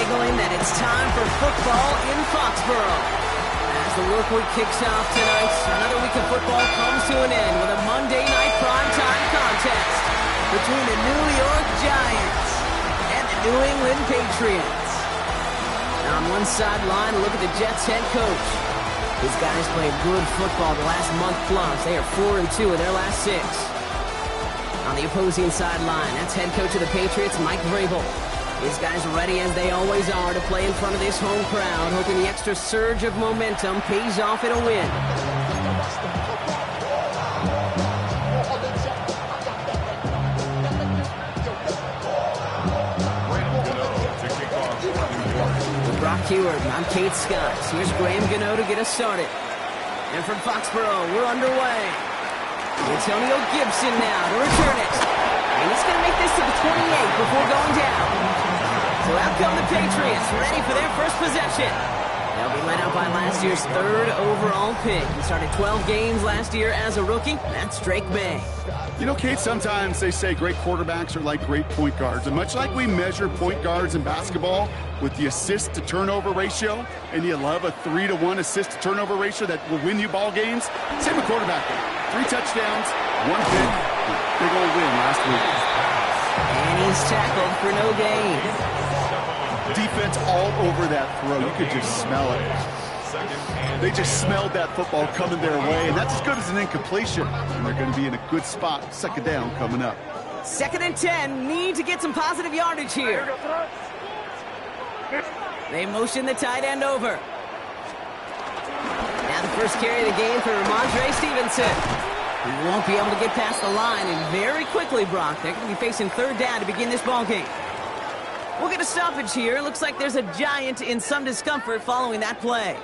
signaling that it's time for football in Foxborough. As the work week kicks off tonight, another week of football comes to an end with a Monday night primetime contest between the New York Giants and the New England Patriots. Now on one sideline, look at the Jets head coach. These guys played good football the last month plus. They are 4-2 in their last 6. On the opposing sideline, that's head coach of the Patriots, Mike Vrabel. These guys are ready as they always are to play in front of this home crowd, hoping the extra surge of momentum pays off in a win. With Brock Heward, I'm Kate Scott. Here's Graham Gano to get us started. And from Foxborough, we're underway. Antonio Gibson now to return it. And he's going to make this to the 28 before going down. So out come the Patriots, ready for their first possession. They'll be led out by last year's 3rd overall pick. He started 12 games last year as a rookie. That's Drake May. You know, Kate, sometimes they say great quarterbacks are like great point guards. And much like we measure point guards in basketball with the assist-to-turnover ratio, and you love a 3-to-1 assist-to-turnover ratio that will win you ball games, same with quarterbacking. 3 touchdowns, 1 pick, big old win last week. And he's tackled for no gain. Defense all over that throw. You could just smell it. They just smelled that football coming their way, and that's as good as an incompletion. And they're going to be in a good spot. 2nd down coming up. 2nd and 10. Need to get some positive yardage here. They motion the tight end over. Now the first carry of the game for Ramondre Stevenson. He won't be able to get past the line, and very quickly, Brock, they're going to be facing 3rd down to begin this ball game. We'll get a stoppage here. Looks like there's a Giant in some discomfort following that play.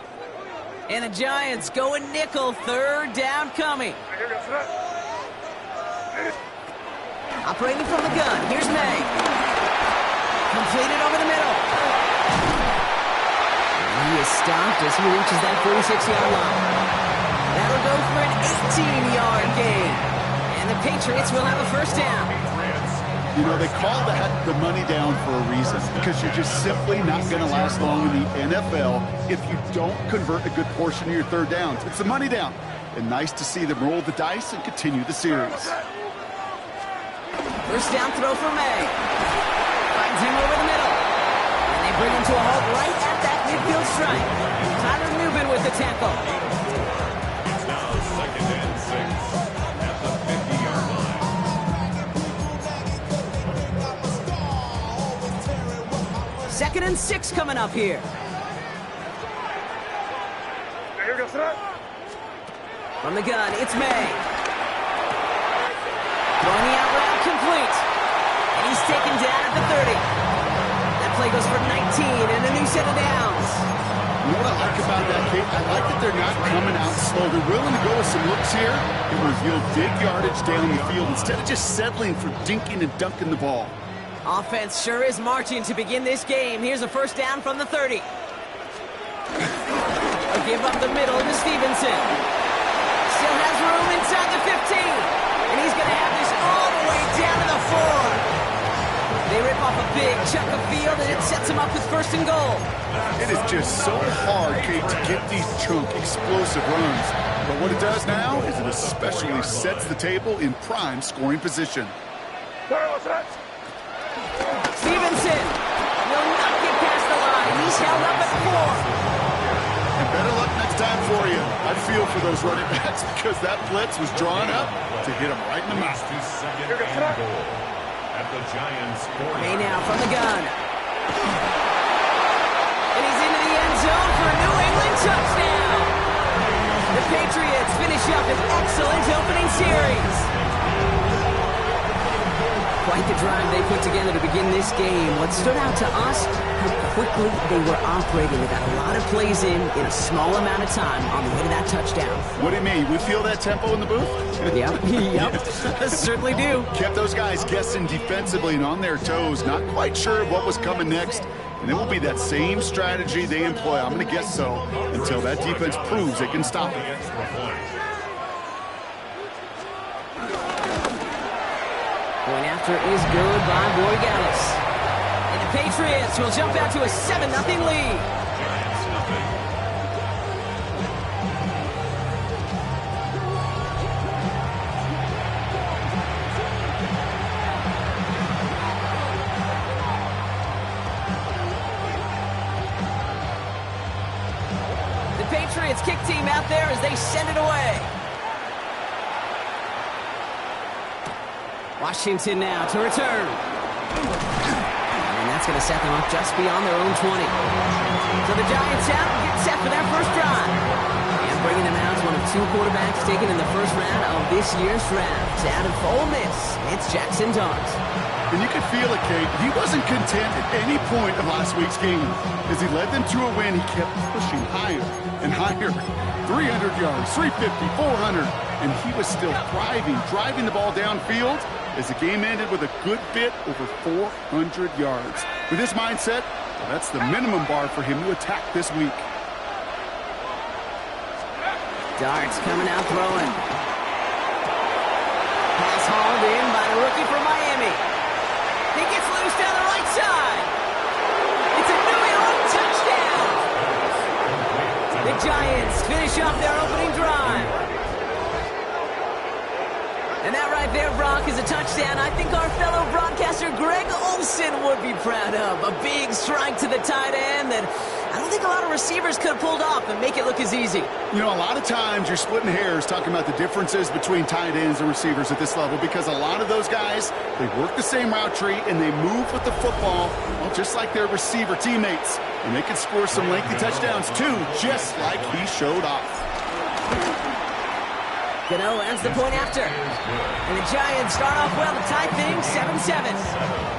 And the Giants going nickel, 3rd down coming. Operating from the gun, here's May. Completed over the middle. And he is stopped as he reaches that 46-yard line. That'll go for an 18-yard gain. And the Patriots will have a 1st down. You know, they call that the money down for a reason, because you're just simply not going to last long in the NFL if you don't convert a good portion of your 3rd downs. It's the money down. And nice to see them roll the dice and continue the series. 1st down throw for May. Finds him over the middle. And they bring him to a halt right at that midfield stripe. Tyler Newman with the tackle. It's now 2nd and 6 at the 50-yard line. 2nd and 6 coming up here. From the gun, it's May. Throwing the out route complete. And he's taken down at the 30. That play goes for 19 and a new set of downs. You know what I like about that, Kate? I like that they're not coming out slow. They're willing to go with some looks here and reveal big yardage down the field instead of just settling for dinking and dunking the ball. Offense sure is marching to begin this game. Here's a 1st down from the 30. A give up the middle to Stevenson. Still has room inside the 15. And he's going to have this all the way down to the 4. They rip off a big chunk of field, and it sets him up with 1st and goal. It is just so hard, Kate, to get these chunk, explosive runs. But what it does now is it especially sets the table in prime scoring position. Stevenson will not get past the line. He's held up at 4. And better luck next time for you. I feel for those running backs because that blitz was drawn up to hit him right in the mouth. 2nd and goal at the Giants 40. May now from the gun. And he's into the end zone for a New England touchdown. The Patriots finish up an excellent opening series. Quite the drive they put together to begin this game. What stood out to us, how quickly they were operating. They got a lot of plays in a small amount of time on the way to that touchdown. What do you mean? We feel that tempo in the booth? Yep. Certainly do. Kept those guys guessing defensively and on their toes, not quite sure what was coming next. And it will be that same strategy they employ, I'm going to guess so, until that defense proves it can stop it. Going after it is good by Boy Gallus. And the Patriots will jump out to a 7-0 lead. Giants nothing. The Patriots kick team out there as they send it away. Washington now to return. And that's going to set them up just beyond their own 20. So the Giants out and get set for their first drive. And bringing them out is one of 2 quarterbacks taken in the first round of this year's draft. Out of Ole Miss, it's Jackson Dart. And you could feel it, Kate. He wasn't content at any point of last week's game. As he led them to a win, he kept pushing higher and higher. 300 yards, 350, 400. And he was still thriving, driving the ball downfield as the game ended with a good bit over 400 yards. With this mindset, that's the minimum bar for him to attack this week. Dart's coming out throwing. Pass hauled in by the rookie from Miami. He gets loose down the right side. It's a New York touchdown. The Giants finish off their opening drive. And that right there, Brock, is a touchdown I think our fellow broadcaster Greg Olson would be proud of. A big strike to the tight end that I don't think a lot of receivers could have pulled off and make it look as easy. You know, a lot of times you're splitting hairs talking about the differences between tight ends and receivers at this level because a lot of those guys, they work the same route tree and they move with the football, well, just like their receiver teammates. And they can score some lengthy touchdowns too, just like he showed off. Gano adds the point after. And the Giants start off well to tie things 7-7.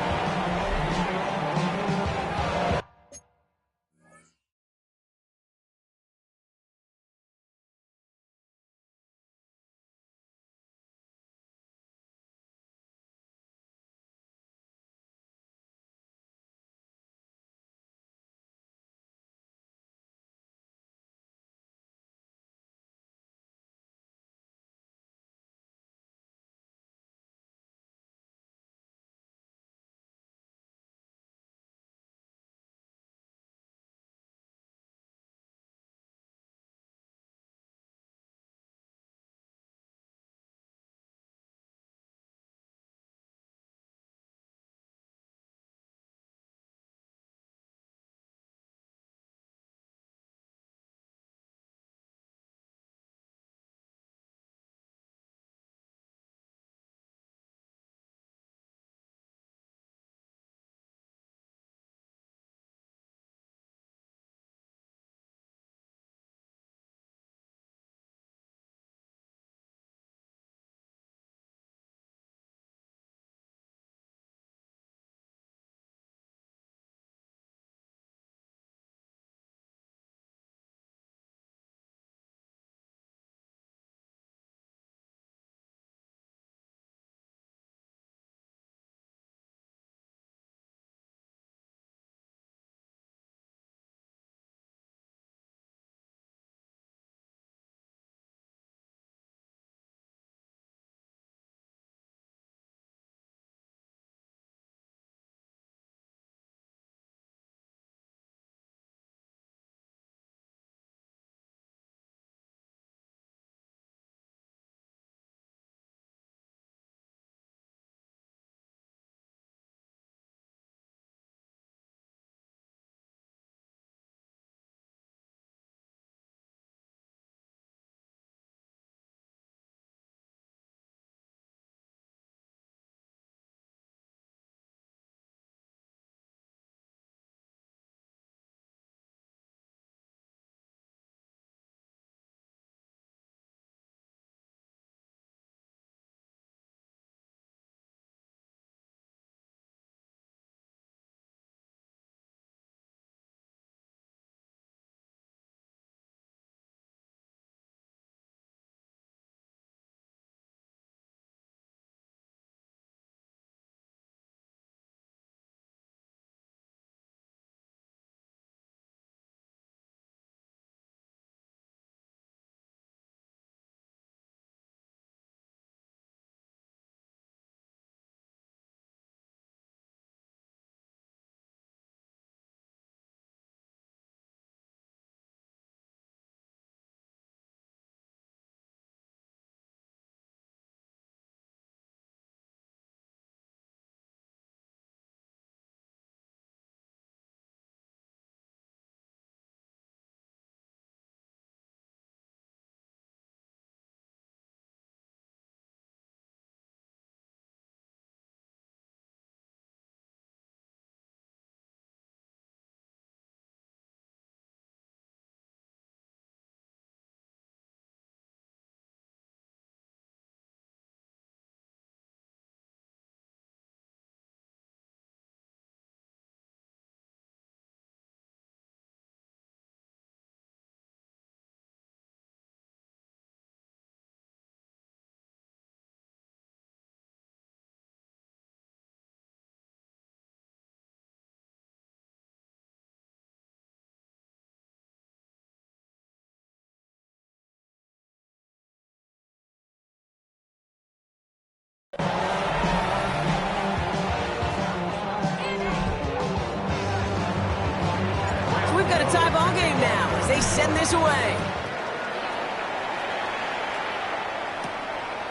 got a tie ball game now as they send this away.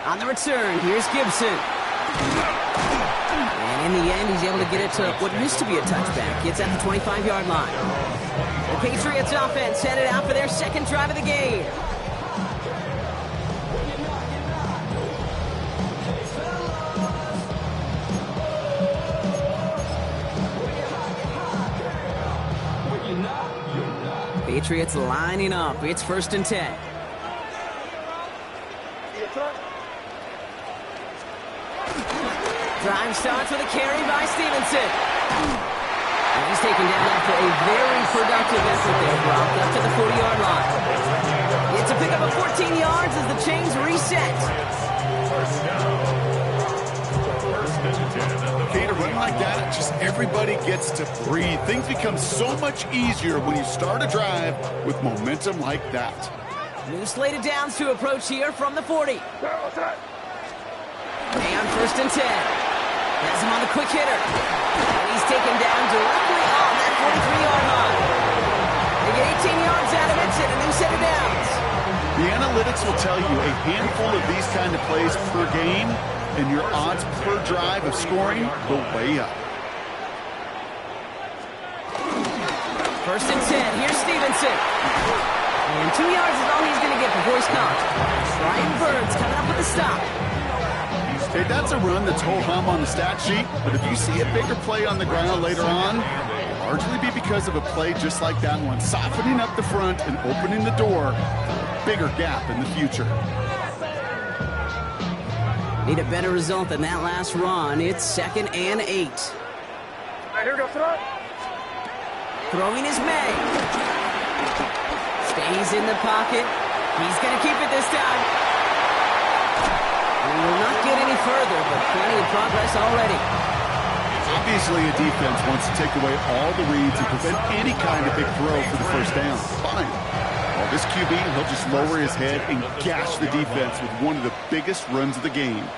On the return, here's Gibson. And in the end, he's able to get it to what used to be a touchback. It's at the 25-yard line. The Patriots offense headed out for their second drive of the game. Patriots lining up. It's 1st and 10. Drive starts with a carry by Stevenson. And he's taken down after a very productive effort there, Brock, up to the 40-yard line. It's a pickup of 14 yards as the chains reset. Okay, to run like that, just everybody gets to breathe. Things become so much easier when you start a drive with momentum like that. New slated downs to approach here from the 40. And 1st and 10. Has him on the quick hitter. And he's taken down directly on that 43-yard line. They get 18 yards out of it and a new set of downs. The analytics will tell you a handful of these kind of plays per game, and your odds per drive of scoring go way up. 1st and 10. Here's Stevenson. And 2 yards is all he's going to get before he's caught. Brian Burns coming up with the stop. Hey, that's a run that's ho-hum on the stat sheet, but if you see a bigger play on the ground later on, it'll largely be because of a play just like that one, softening up the front and opening the door for a bigger gap in the future. Need a better result than that last run. It's 2nd and 8. Here we go, throw. Throwing is May. Stays in the pocket. He's going to keep it this time. We will not get any further, but plenty of progress already. Obviously, a defense wants to take away all the reads and prevent any kind of big throw for the first down. Fine. Well, this QB, he'll just lower his head and gash the defense with one of the biggest runs of the game.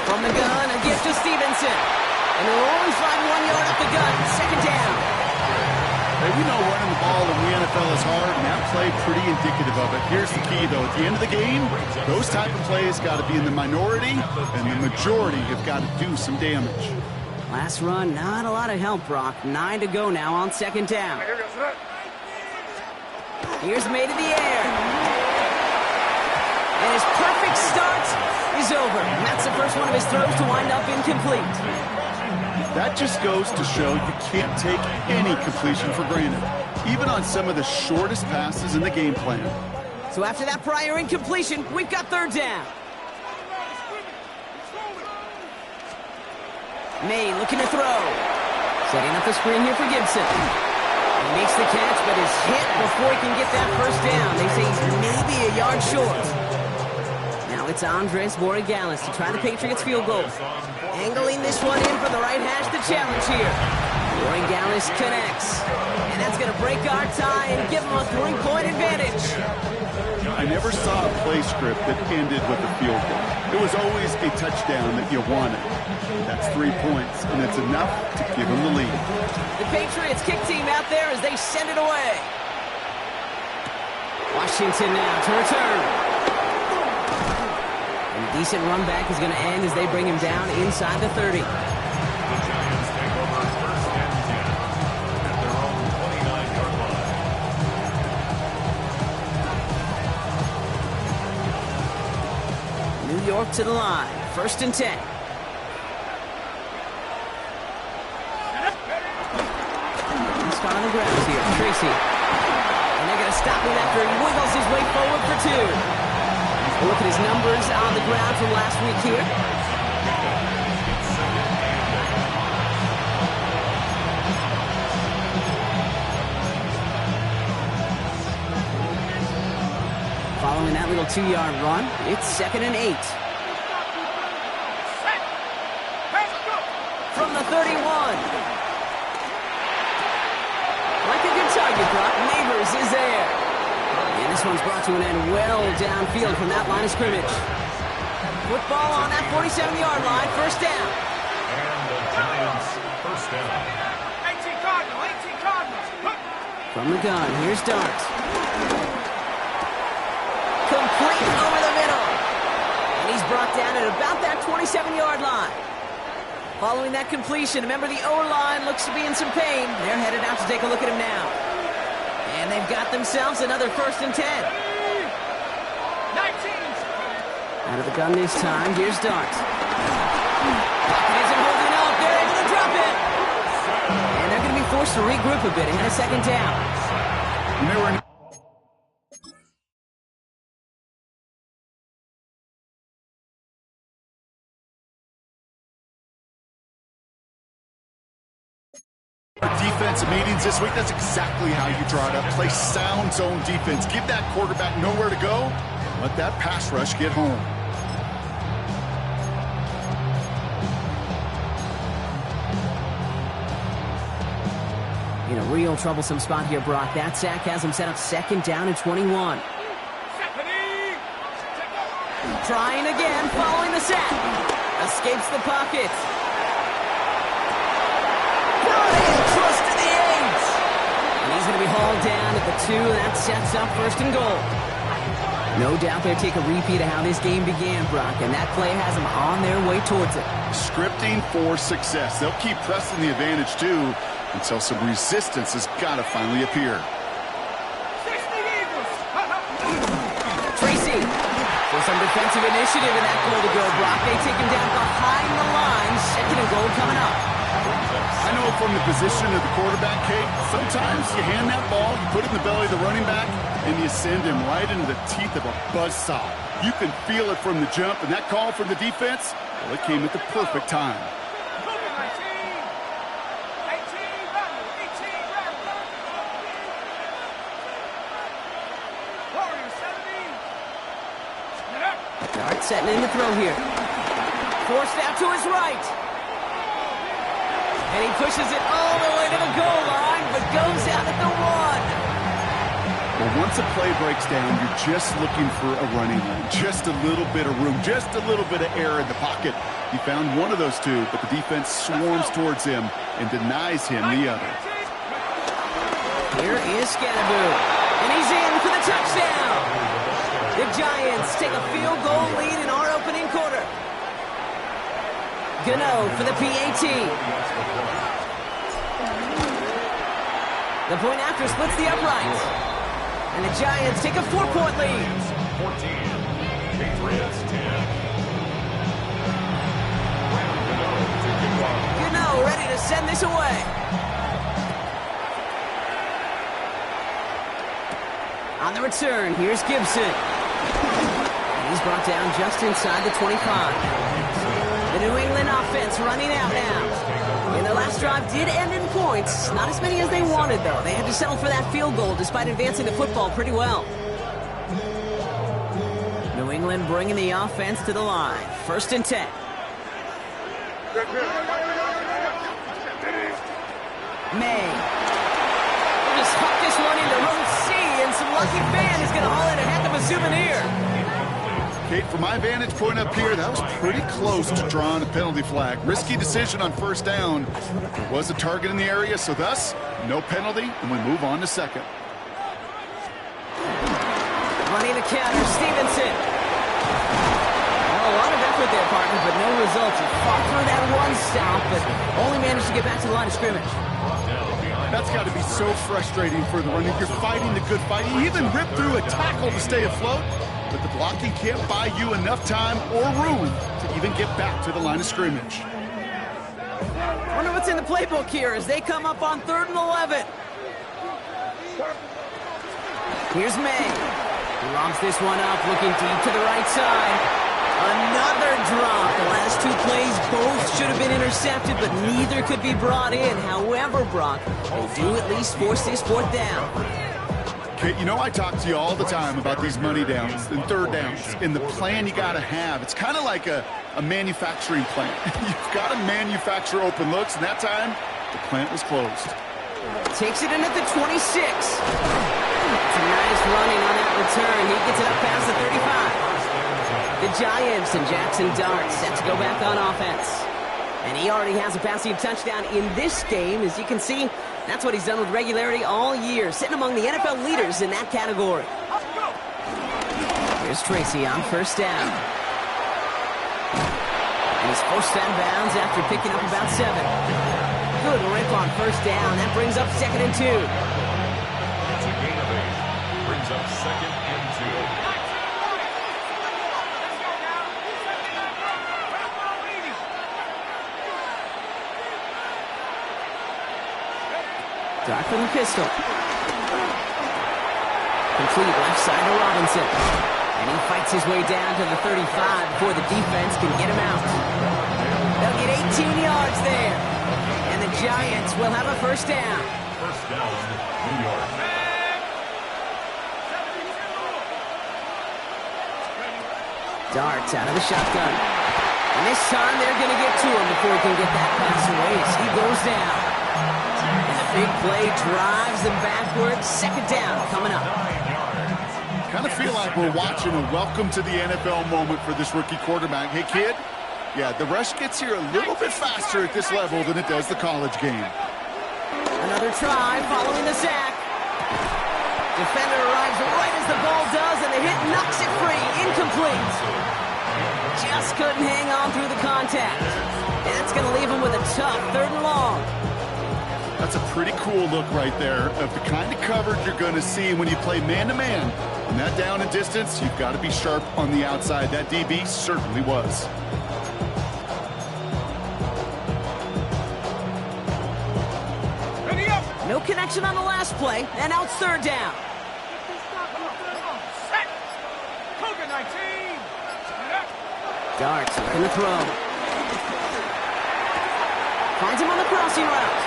From the gun, a gift to Stevenson. And they'll only find 1 yard up the gut. 2nd down. Hey, we know running the ball in the NFL is hard, and that play pretty indicative of it. Here's the key, though. At the end of the game, those type of plays got to be in the minority, and the majority have got to do some damage. Last run, not a lot of help, Brock. 9 to go now on 2nd down. Here's May to the air. And his perfect start is over. And that's the first one of his throws to wind up incomplete. That just goes to show you can't take any completion for granted, even on some of the shortest passes in the game plan. So after that prior incompletion, we've got 3rd down. May looking to throw. Setting up the screen here for Gibson. He makes the catch, but is hit before he can get that 1st down. They say he's maybe a yard short. Now it's Andres Borregales to try the Patriots field goal. Angling this one in for the right hash, the challenge here. Borregales connects. And that's going to break our tie and give him a 3-point advantage. I never saw a play script that ended with a field goal. It was always a touchdown that you wanted. That's 3 points, and it's enough to give them the lead. The Patriots kick team out there as they send it away. Washington now to return. And a decent run back is going to end as they bring him down inside the 30. The Giants take over 1st and 10 at their own 29-yard line. New York to the line. 1st and 10. Start on the ground here. Tracy. And they're going to stop him after he wiggles his way forward for 2. Look at his numbers on the ground from last week here. Following that little 2-yard run, it's 2nd and 8. From the 31. Like a good target, Brock. Neighbors is there. And this one's brought to an end well downfield from that line of scrimmage. Football on that 47-yard line. 1st down. And the Giants' 1st down. 18 Cardinals, 18 Cardinals. From the gun, here's Dart. Complete over the middle. And he's brought down at about that 27-yard line. Following that completion, remember the O-line looks to be in some pain. They're headed out to take a look at him now. And they've got themselves another 1st and 10. 19. Out of the gun this time, here's Dart. Pocket isn't holding up. They're able to drop it. And they're going to be forced to regroup a bit ahead of 2nd down. Defensive meetings this week, that's exactly how you draw it up. Play sound zone defense. Give that quarterback nowhere to go. Let that pass rush get home. In a real troublesome spot here, Brock. That sack has him set up 2nd down and 21. Trying again, following the sack. Escapes the pocket. Trust to the 8. And he's going to be hauled down at the 2. That sets up 1st and goal. No doubt they'll take a repeat of how this game began, Brock, and that play has them on their way towards it. Scripting for success. They'll keep pressing the advantage, too, until some resistance has got to finally appear. Tracy. So some defensive initiative in that goal to go, Brock. They take him down behind the line. 2nd and goal coming up. I know from the position of the quarterback, Kate, sometimes you hand that ball, you put it in the belly of the running back, and you send him right into the teeth of a buzzsaw. You can feel it from the jump, and that call from the defense, well, it came at the perfect time. Dart setting in the throw here. Forced out to his right. And he pushes it all the way to the goal line, but goes out at the 1. Well, once a play breaks down, you're just looking for a running lane. Just a little bit of room, just a little bit of air in the pocket. He found one of those 2, but the defense swarms towards him and denies him the other. Here is Scannaboo, and he's in for the touchdown. The Giants take a field goal lead in our opening quarter. Gano for the PAT. The point after splits the uprights. And the Giants take a 4-point lead. 14. Patriots 10. Gano ready to send this away. On the return, here's Gibson. He's brought down just inside the 25. The New England offense running out now. And their last drive did end in points. Not as many as they wanted, though. They had to settle for that field goal despite advancing the football pretty well. New England bringing the offense to the line. 1st and 10. May. Just huck this one into row C, and some lucky fan is going to haul in a heck of a souvenir. Kate, from my vantage point up here, that was pretty close to drawing a penalty flag. Risky decision on 1st down. There was a target in the area, so thus, no penalty, and we move on to 2nd. Running the counter, Stevenson. Well, a lot of effort there, partner, but no results. He fought through that 1 stop, but only managed to get back to the line of scrimmage. That's got to be so frustrating for the runner. You're fighting the good fight. You even ripped through a tackle to stay afloat. But the blocking can't buy you enough time or room to even get back to the line of scrimmage. I wonder what's in the playbook here as they come up on 3rd and 11. Here's May. He lobs this one up, looking deep to the right side. Another drop. The last 2 plays both should have been intercepted, but neither could be brought in. However, Brock, they do at least force this 4th down. Kate, you know I talk to you all the time about these money downs and 3rd downs and the plan you got to have. It's kind of like a manufacturing plant. You've got to manufacture open looks, and that time, the plant was closed. Takes it in at the 26. It's a nice running on that return. He gets it up past the 35. The Giants and Jackson Dart set to go back on offense. And he already has a passing touchdown in this game. As you can see, that's what he's done with regularity all year, sitting among the NFL leaders in that category. Here's Tracy on first down. And he's forced out of bounds after picking up about 7. Good rip on first down. That brings up 2nd and 2. It's a gain of 8. Brings up 2nd and 2. Dark from the pistol. Complete left side to Robinson. And he fights his way down to the 35 before the defense can get him out. They'll get 18 yards there. And the Giants will have a first down. First down, New York. Darts out of the shotgun. And this time they're going to get to him before he can get that pass away. So he goes down. And the big play drives them backwards. 2nd down coming up. Kind of feel like we're watching a welcome to the NFL moment for this rookie quarterback. Hey, kid, yeah, the rush gets here a little bit faster at this level than it does the college game. Another try following the sack. Defender arrives right as the ball does, and the hit knocks it free. Incomplete. Just couldn't hang on through the contact. And that's going to leave him with a tough 3rd and long. That's a pretty cool look right there of the kind of coverage you're going to see when you play man-to-man. And that down and distance, you've got to be sharp on the outside. That DB certainly was. No connection on the last play, and now it's 3rd down. Darts looking to throw. Finds him on the crossing route.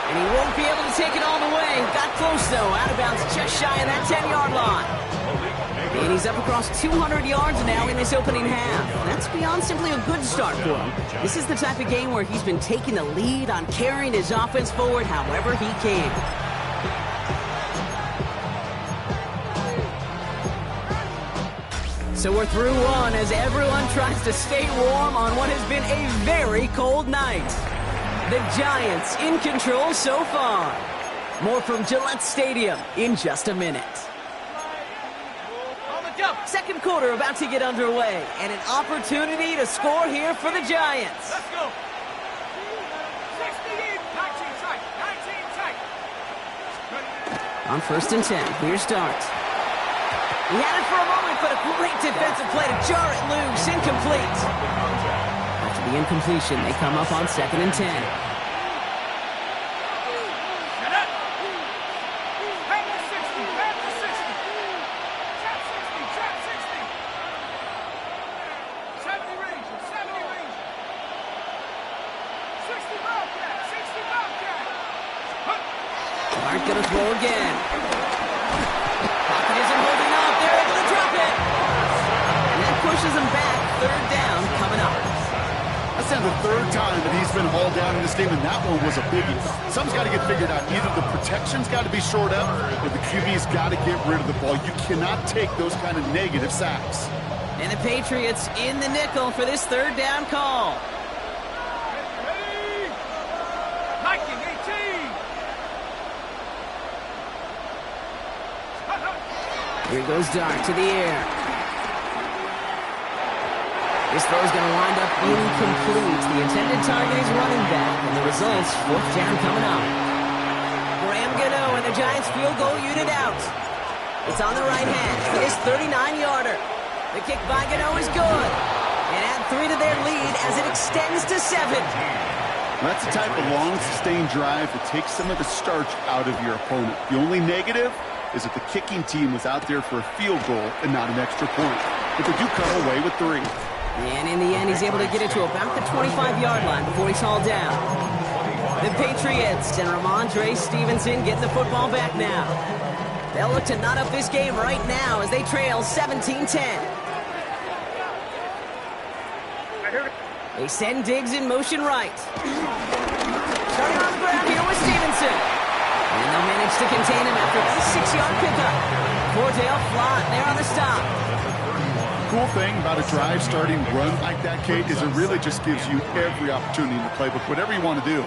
And he won't be able to take it all the way. Got close, though. Out of bounds just shy of that 10-yard line. And he's up across 200 yards now in this opening half. That's beyond simply a good start for him. This is the type of game where he's been taking the lead on carrying his offense forward however he can. So we're through one as everyone tries to stay warm on what has been a very cold night. The Giants in control so far. More from Gillette Stadium in just a minute. 2nd quarter about to get underway, and an opportunity to score here for the Giants. Let's go. 16, 19 tight, 19 tight. On 1st and 10, here's Dart. He had it for a moment, but a great defensive play to jar it loose. Incomplete. After the incompletion, they come up on 2nd and 10. Aren't going to throw again. Pocket isn't holding up. They're able to drop it. And that pushes him back. 3rd down coming up. That's now the 3rd time that he's been hauled down in this game, and that one was a biggie. Something's got to get figured out. Either the protection's got to be shored up, or the QB's got to get rid of the ball. You cannot take those kind of negative sacks. And the Patriots in the nickel for this 3rd down call. Here goes Dart to the air. This throw is going to wind up incomplete. The intended target is running back, and the results, 4th down coming up. Graham Gano and the Giants field goal unit out. It's on the right hand for this 39-yarder. The kick by Gano is good. And add 3 to their lead as it extends to 7. That's the type of long, sustained drive that takes some of the starch out of your opponent. The only negative is that the kicking team was out there for a field goal and not an extra point. But they do come away with 3. And in the end, he's able to get it to about the 25-yard line before he's hauled down. The Patriots and Ramondre Stevenson getting the football back now. They'll look to knot up this game right now as they trail 17-10. They send Diggs in motion right. Starting on the ground here with Stevenson. And they'll manage to contain him after a 6-yard pickup. Cordell Flott there on the stop. cool thing about a drive starting run like that, Kate, is it really just gives you every opportunity in the playbook, whatever you want to do.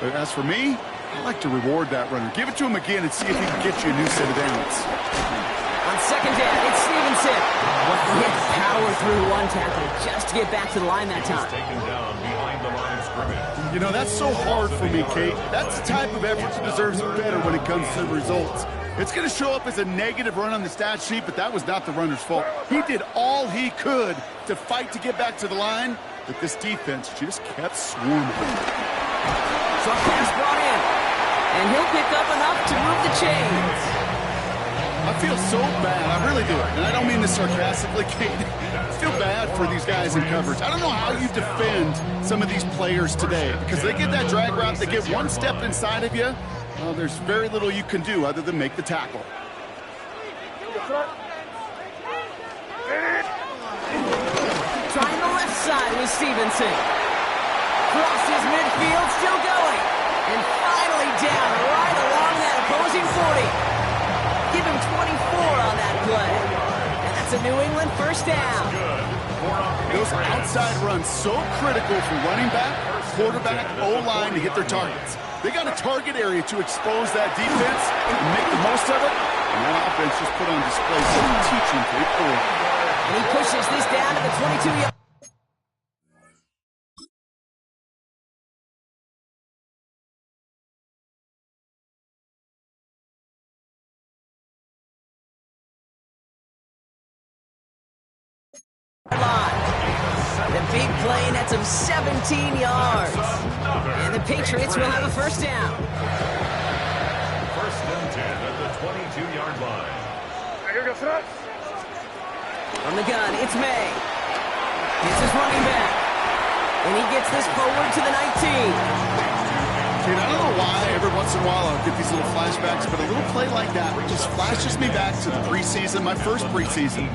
But as for me, I like to reward that runner. Give it to him again and see if he can get you a new set of downs. On second down, it's Stevenson. Well, he had to power through one tackle just to get back to the line that time. Taken down behind the line of scrimmage. You know, that's so hard for me, Kate. That's the type of effort that deserves better when it comes to the results. It's going to show up as a negative run on the stat sheet, but that was not the runner's fault. He did all he could to fight to get back to the line, but this defense just kept swarming. So pass brought in, and he'll pick up enough to move the chains. I feel so bad, I really do. And I don't mean this sarcastically, Kate. I feel bad for these guys in coverage. I don't know how you defend some of these players today, because they get that drag route, they get one step inside of you. Well, there's very little you can do other than make the tackle. Trying the left side with Stevenson. Crosses midfield, still going. And finally down right along that opposing 40. Give him 24 on that play. And that's a New England first down. Those outside runs so critical for running back, quarterback, O-line to hit their targets. They got a target area to expose that defense and make the most of it. And that offense just put on display some teaching for it. And he pushes this down to the 22-yard. The big play, and that's of 17 yards. And the Patriots will have a first down. First and 10 at the 22-yard line. From the gun, it's May. It's his running back. And he gets this forward to the 19. Dude, I don't know why every once in a while I'll get these little flashbacks, but a little play like that just flashes me back to the preseason, my first preseason.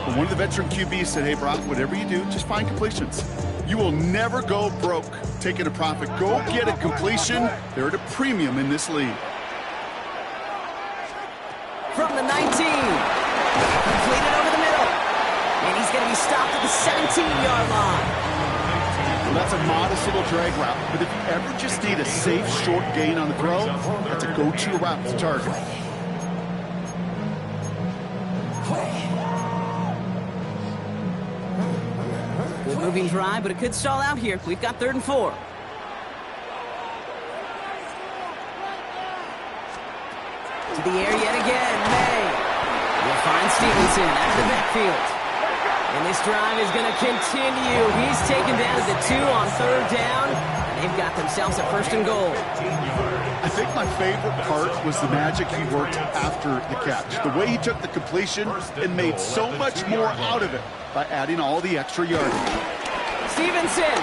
When one of the veteran QBs said, hey, Brock, whatever you do, just find completions. You will never go broke taking a profit. Go get a completion. They're at a premium in this league. From the 19. Completed over the middle. And he's going to be stopped at the 17-yard line. Well, that's a modest little drag route, but if you ever just need a safe, short gain on the throw, that's a go-to route to target. Good moving drive, but it could stall out here. We've got 3rd and 4. To the air yet again, May. Will find Stevenson out of the backfield. And this drive is going to continue. He's taken down to the 2 on 3rd down. And they've got themselves a 1st and goal. I think my favorite part was the magic he worked after the catch. The way he took the completion and made so much more out of it by adding all the extra yardage. Stevenson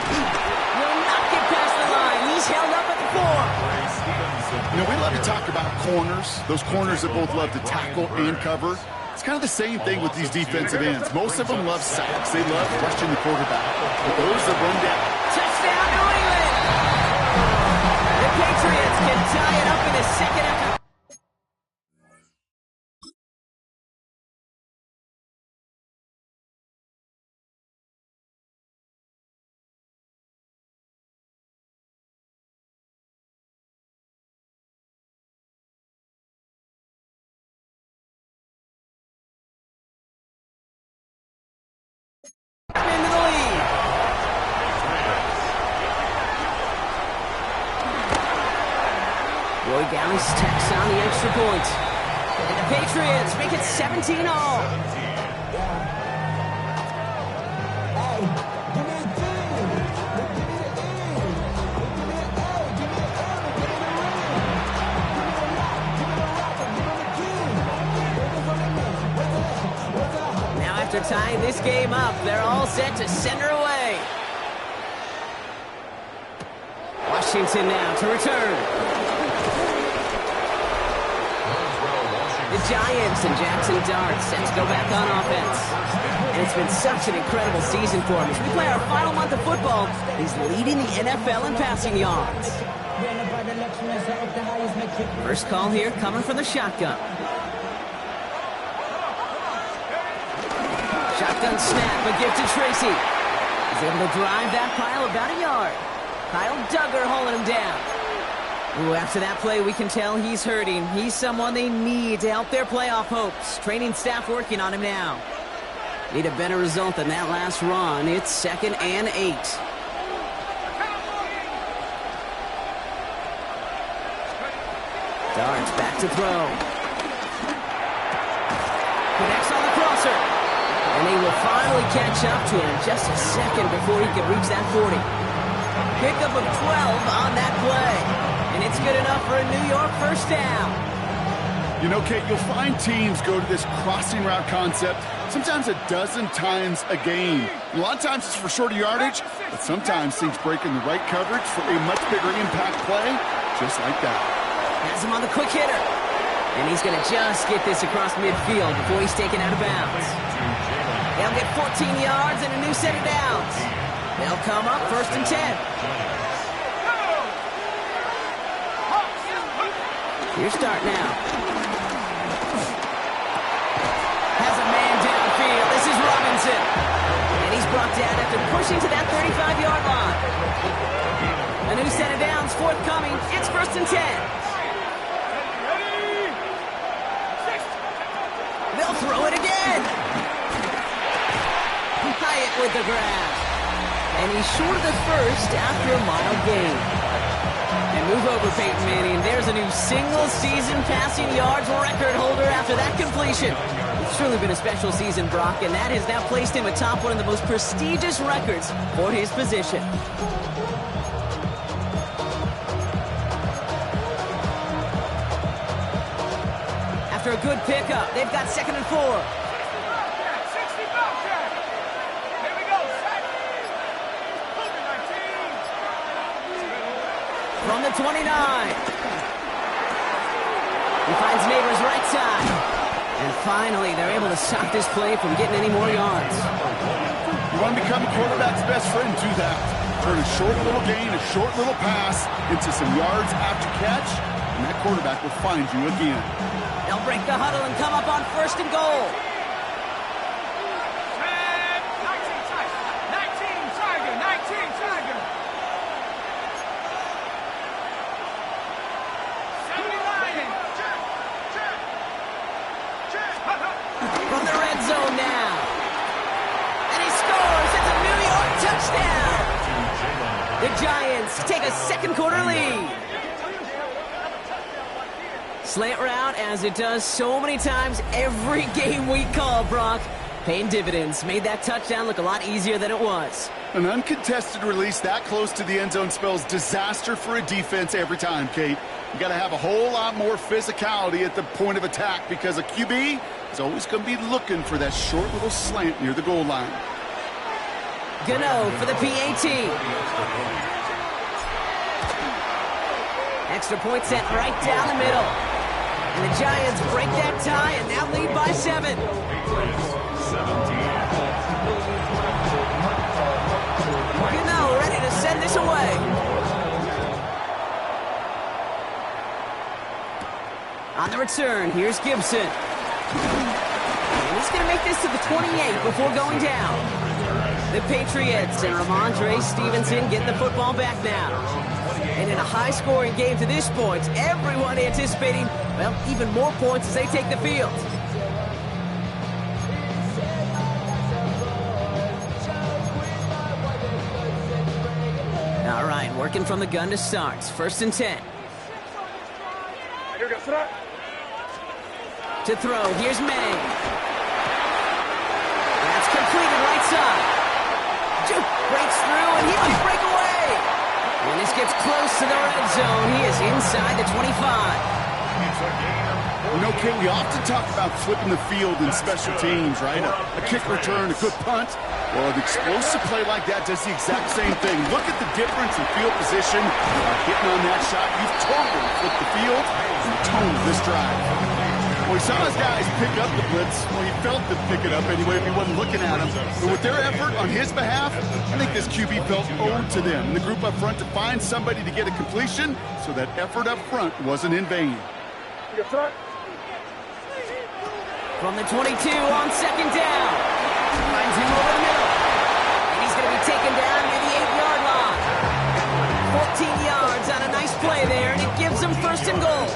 will not get past the line. He's held up at the 4. You know, we love to talk about corners, those corners that both love to tackle and cover. It's kind of the same thing with these defensive ends. Most of them love sacks. They love rushing the quarterback. But those that run down. Touchdown, New England! The Patriots can tie it up in the second half. Into the lead. Roy Galley's tacks on the extra point. And the Patriots make it 17-all. After tying this game up, they're all set to send her away. Washington now to return. The Giants and Jackson Dart set to go back on offense. And it's been such an incredible season for him. As we play our final month of football, he's leading the NFL in passing yards. First call here coming from the shotgun. Shotgun snap, a gift to Tracy. He's able to drive that pile about a yard. Kyle Duggar holding him down. Ooh, after that play, we can tell he's hurting. He's someone they need to help their playoff hopes. Training staff working on him now. Need a better result than that last run. It's 2nd and 8. Darts back to throw. Connects on the crosser. And they will finally catch up to him just a second before he can reach that 40. Pickup of 12 on that play. And it's good enough for a New York first down. You know, Kate, you'll find teams go to this crossing route concept sometimes a dozen times a game. And a lot of times it's for shorter yardage, but sometimes things break in the right coverage for a much bigger impact play, just like that. Has him on the quick hitter. And he's going to just get this across midfield before he's taken out of bounds. They'll get 14 yards and a new set of downs. They'll come up 1st and 10. Here's start now. Has a man downfield. This is Robinson. And he's brought down after pushing to that 35-yard line. A new set of downs forthcoming. It's 1st and 10. They'll throw it again. Hyatt with the grab. And he's short of the first after a mild gain. And move over, Peyton Manning. There's a new single-season passing yards record holder after that completion. It's truly been a special season, Brock, and that has now placed him atop one of the most prestigious records for his position. After a good pickup, they've got 2nd and 4. From the 29. He finds Neighbors right side. And finally, they're able to stop this play from getting any more yards. You want to become a quarterback's best friend, do that. Turn a short little gain, a short little pass into some yards after catch, and that quarterback will find you again. They'll break the huddle and come up on 1st and goal. 19 Tiger. From the red zone now. And he scores. It's a New York touchdown. The Giants take a 2nd quarter lead. Slant route, as it does so many times every game we call, Brock. Paying dividends. Made that touchdown look a lot easier than it was. An uncontested release that close to the end zone spells disaster for a defense every time, Kate. You got to have a whole lot more physicality at the point of attack because a QB is always going to be looking for that short little slant near the goal line. Gano for the PAT. Extra point set right down the middle. And the Giants break that tie and now lead by 7. Gano ready to send this away. On the return, here's Gibson. And he's going to make this to the 28 before going down. The Patriots and Ramondre Stevenson getting the football back now. And in a high-scoring game to this point, everyone anticipating, well, even more points as they take the field. All right, working from the gun to start. 1st and 10. To throw, here's May. That's completed right side. Juke breaks through, and he must break away. When this gets close to the red zone, he is inside the 25. You know, Kate, we often talk about flipping the field in special teams, right? A kick return, a good punt. Well, an explosive play like that does the exact same thing. Look at the difference in field position. Hitting on that shot, you've totally flipped the field and the tone of this drive. Well, he saw his guys pick up the blitz. Well, he felt them pick it up anyway if he wasn't looking at him. But with their effort on his behalf, I think this QB felt owed to them. And the group up front to find somebody to get a completion, so that effort up front wasn't in vain. From the 22 on 2nd down. Finds him over the middle. And he's going to be taken down near the 8-yard line. 14 yards on a nice play there, and it gives them first and goal.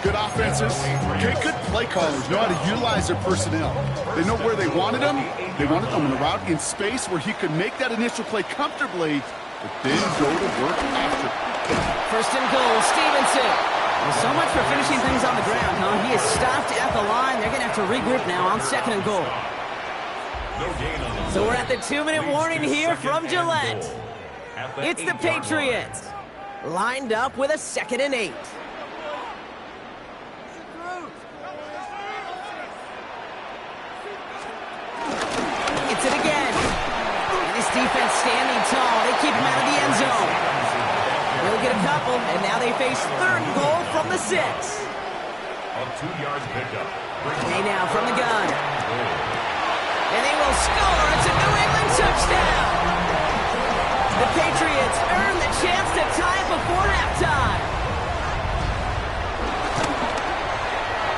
Good offenses. Okay, good play callers know how to utilize their personnel. They know where they wanted them. They wanted them on the route in space where he could make that initial play comfortably, but then go to work after. First and goal, Stevenson. Well, so much for finishing things on the ground, huh? He is stopped at the line. They're going to have to regroup now on second and goal. So we're at the 2-minute warning here from Gillette. It's the Patriots lined up with a 2nd and 8. It's it again. And this defense standing tall. They keep him out of the end zone. They'll get a couple, and now they face 3rd and goal from the 6. A 2-yard pickup. Hey now from the gun. And they will score. It's a New England touchdown. The Patriots earn the chance to tie it before halftime.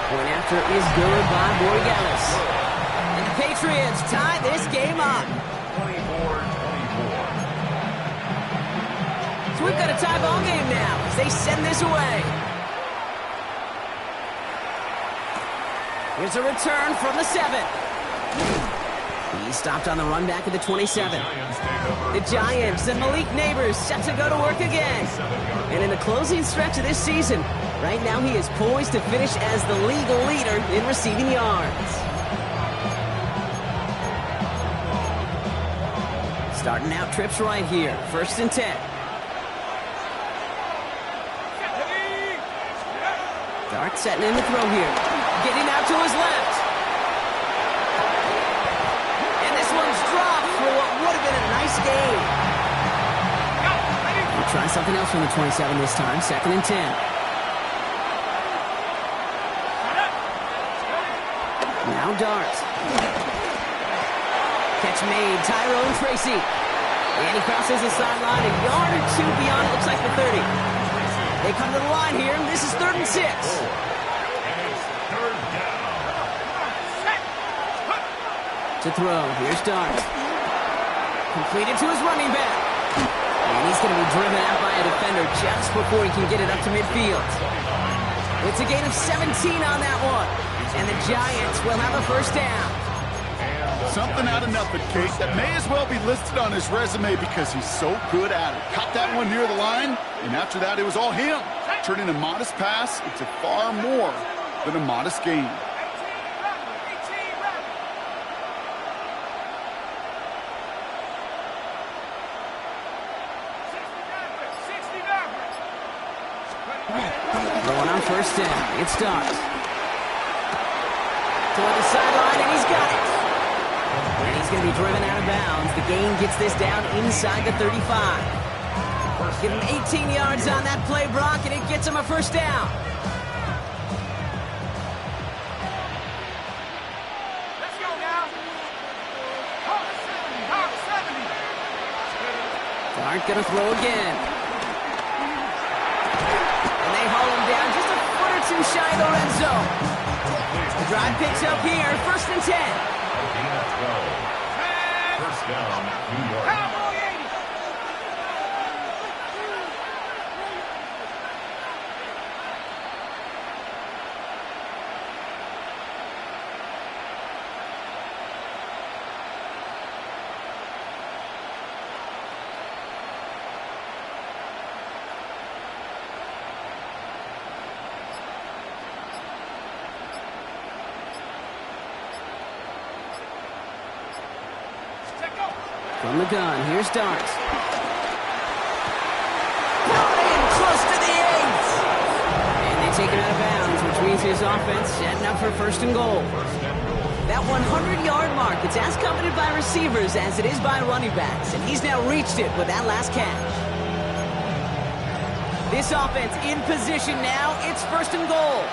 Point after is good by Borregales. And the Patriots tie this game up. 24-24. So we've got a tie ball game now as they send this away. Here's a return from the 7. He stopped on the run back at the 27. The Giants and Malik Neighbors set to go to work again. And in the closing stretch of this season, right now he is poised to finish as the league leader in receiving yards. Starting out trips right here. 1st and 10. Dart setting in the throw here. Getting out to his left. And this one's dropped for what would have been a nice game. We'll try something else from the 27 this time. 2nd and 10. Now Dart. Catch made. Tyrone Tracy. And he crosses the sideline a yard or 2 beyond, it looks like the 30. They come to the line here, and this is 3rd and 6. To throw, here's Dart. Completed to his running back. And he's going to be driven out by a defender just before he can get it up to midfield. It's a gain of 17 on that one. And the Giants will have a first down. Something out of nothing, Kate, that may as well be listed on his resume because he's so good at it. Caught that one near the line, and after that, it was all him. Turning a modest pass into far more than a modest gain. Going on first down, it starts. Toward the sideline, and he's got it. And he's going to be driven out of bounds. The gain gets this down inside the 35. Give him 18 yards on that play, Brock, and it gets him a first down. Let's go now. Top 70. Dart going to throw again. And they haul him down just a foot or 2 shy of the red zone. The drive picks up here, 1st and 10. First down, New York. Cowboy 80. From the gun, here's Dart. In close to the 8. And they take him out of bounds, which means his offense setting up for 1st and goal. That 100-yard mark, it's as coveted by receivers as it is by running backs, and he's now reached it with that last catch. This offense in position now, it's 1st and goal.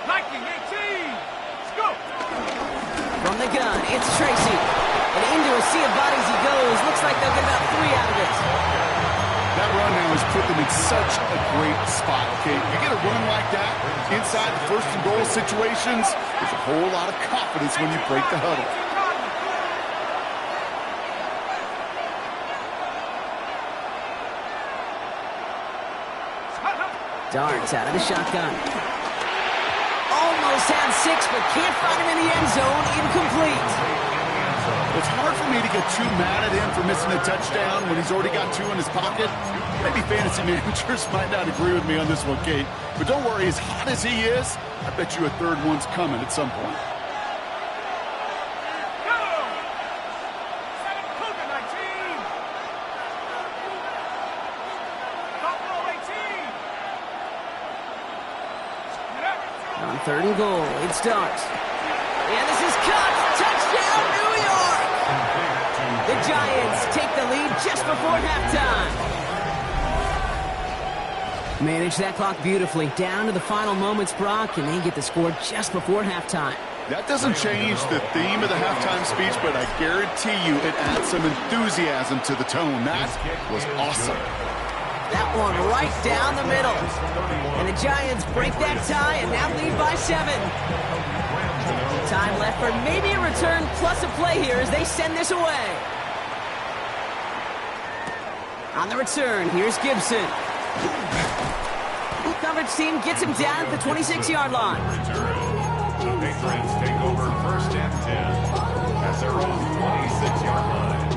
Liking 18. Let's go. From the gun, it's Tracy. And into a sea of bodies he goes. Looks like they'll get about 3 out of it. That run now has put them in such a great spot, okay? You get a run like that, inside the first and goal situations, there's a whole lot of confidence when you break the huddle. Darts out of the shotgun. Almost had 6, but can't find him in the end zone. Incomplete. It's hard for me to get too mad at him for missing a touchdown when he's already got 2 in his pocket. Maybe fantasy managers might not agree with me on this one, Kate. But don't worry, as hot as he is, I bet you a third one's coming at some point. On 3rd and goal, it's Darts. And this is cut. Touchdown, New York! The Giants take the lead just before halftime. Manage that clock beautifully. Down to the final moments, Brock, and they get the score just before halftime. That doesn't change the theme of the halftime speech, but I guarantee you it adds some enthusiasm to the tone. That was awesome. That one right down the middle. And the Giants break that tie and now lead by 7. Time left for maybe a return plus a play here as they send this away. On the return, here's Gibson. The coverage team gets him down at the 26-yard line. The Patriots take over 1st and 10 at their own 26-yard line.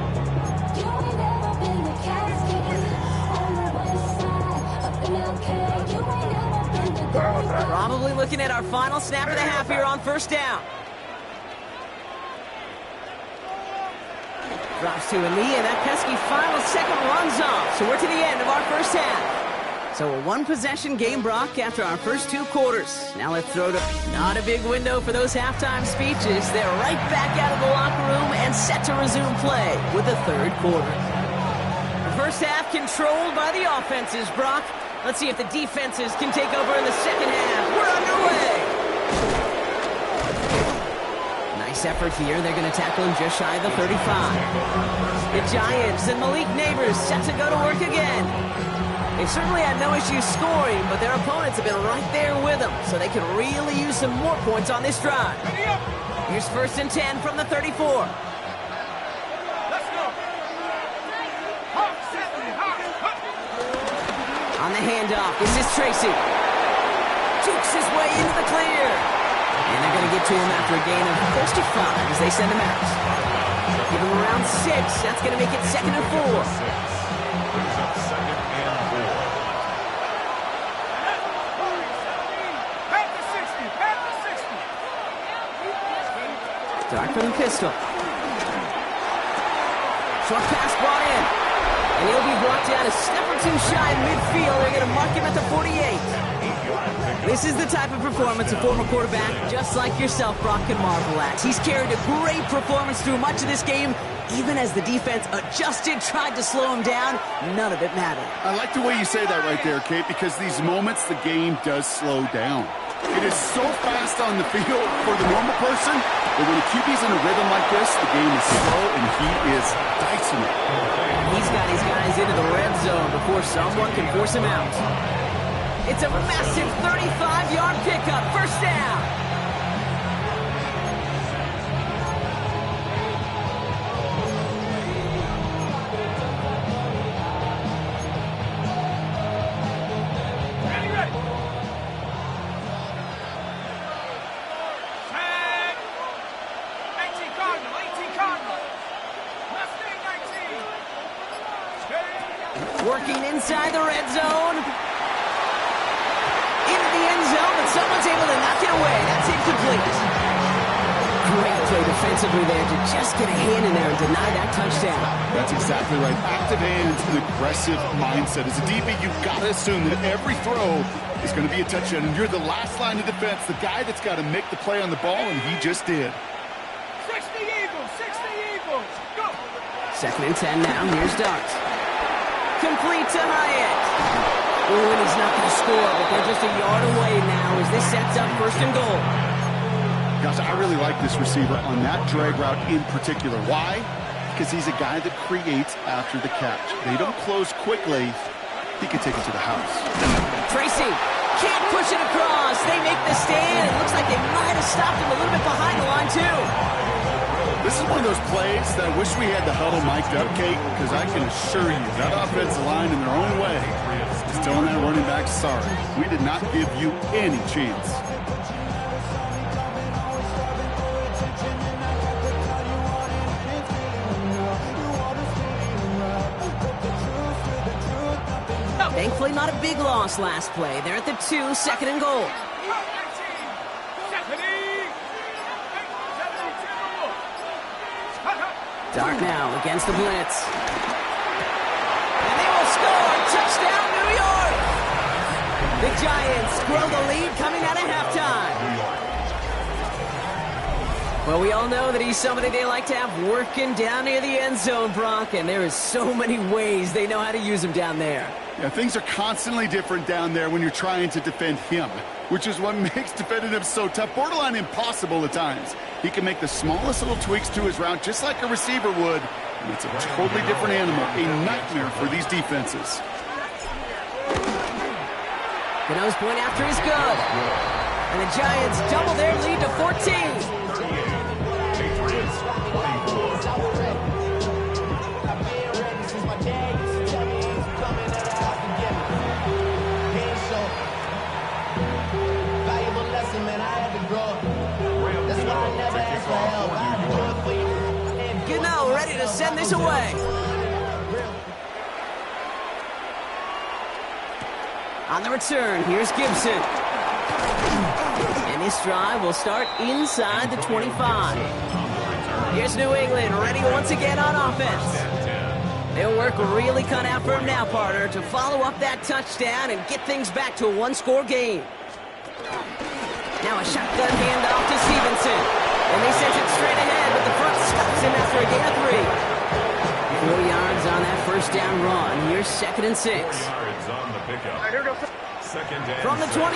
Probably looking at our final snap of the half here on 1st down. Drops to a knee, and that pesky final second runs off. So we're to the end of our 1st half. So a 1-possession game, Brock, after our first 2 quarters. Now let's throw to not a big window for those halftime speeches. They're right back out of the locker room and set to resume play with the 3rd quarter. The 1st half controlled by the offenses, Brock. Let's see if the defenses can take over in the 2nd half. We're underway. Nice effort here. They're going to tackle him just shy of the 35. The Giants and Malik Neighbors set to go to work again. They've certainly had no issues scoring, but their opponents have been right there with them, so they could really use some more points on this drive. Here's 1st and 10 from the 34. On the handoff, this is Tracy. Jukes his way into the clear. And they're going to get to him after a gain of 35 as they send him out. Give him around 6. That's going to make it 2nd and 4. Brings up 2nd and 4. Back to 60. Back to 60. Dart from the pistol. Short pass brought in. And he'll be brought down a step or 2 shy in midfield. They're going to mark him at the 48. This is the type of performance a former quarterback, just like yourself, Brock, can marvel at. He's carried a great performance through much of this game. Even as the defense adjusted, tried to slow him down, none of it mattered. I like the way you say that right there, Kate, because these moments the game does slow down. It is so fast on the field for the normal person, but when a QB's in a rhythm like this, the game is slow and he is dicing it. He's got his guys into the red zone before someone can force him out. It's a massive 35-yard pickup, 1st down. Working inside the red zone. Into the end zone, but someone's able to knock it away. That's incomplete. Great play defensively there to just get a hand in there and deny that touchdown. That's exactly right. Active hands and aggressive mindset. As a DB, you've got to assume that every throw is going to be a touchdown, and you're the last line of defense, the guy that's got to make the play on the ball, and he just did. 60 Eagles, 60 Eagles, go! 2nd and 10 now, here's Dart. Complete to Hyatt. Oh, and he's not going to score, but they're just a yard away now as this sets up 1st and goal. Gosh, I really like this receiver on that drag route in particular. Why? Because he's a guy that creates after the catch. They don't close quickly. He can take it to the house. Tracy Can't push it across. They make the stand. It looks like they might have stopped him a little bit behind the line, too. This is one of those plays that I wish we had the huddle mic'd up, Kate, because I can assure you that offensive line in their own way is telling that running back, sorry, we did not give you any chance. Thankfully, not a big loss last play. They're at the 2, second and goal. Dart now against the blitz. And they will score! Touchdown, New York! The Giants grow the lead coming out of halftime. Well, we all know that he's somebody they like to have working down near the end zone, Brock, and there is so many ways they know how to use him down there. Yeah, things are constantly different down there when you're trying to defend him, which is what makes defending him so tough, borderline impossible at times. He can make the smallest little tweaks to his route just like a receiver would, and it's a totally different animal, a nightmare for these defenses. The nose point after is good. And the Giants double their lead to 14. Ready to send this away. On the return, here's Gibson. And this drive will start inside the 25. Here's New England, ready once again on offense. They'll work really cut out for him now, partner, to follow up that touchdown and get things back to a one-score game. Now a shotgun handoff to Stevenson. And they sent it straight ahead, but the front stops him after a gain of 3. 4 yards on that first down run. Here's 2nd and 6. 4 yards on the pickup. Second and from the 28.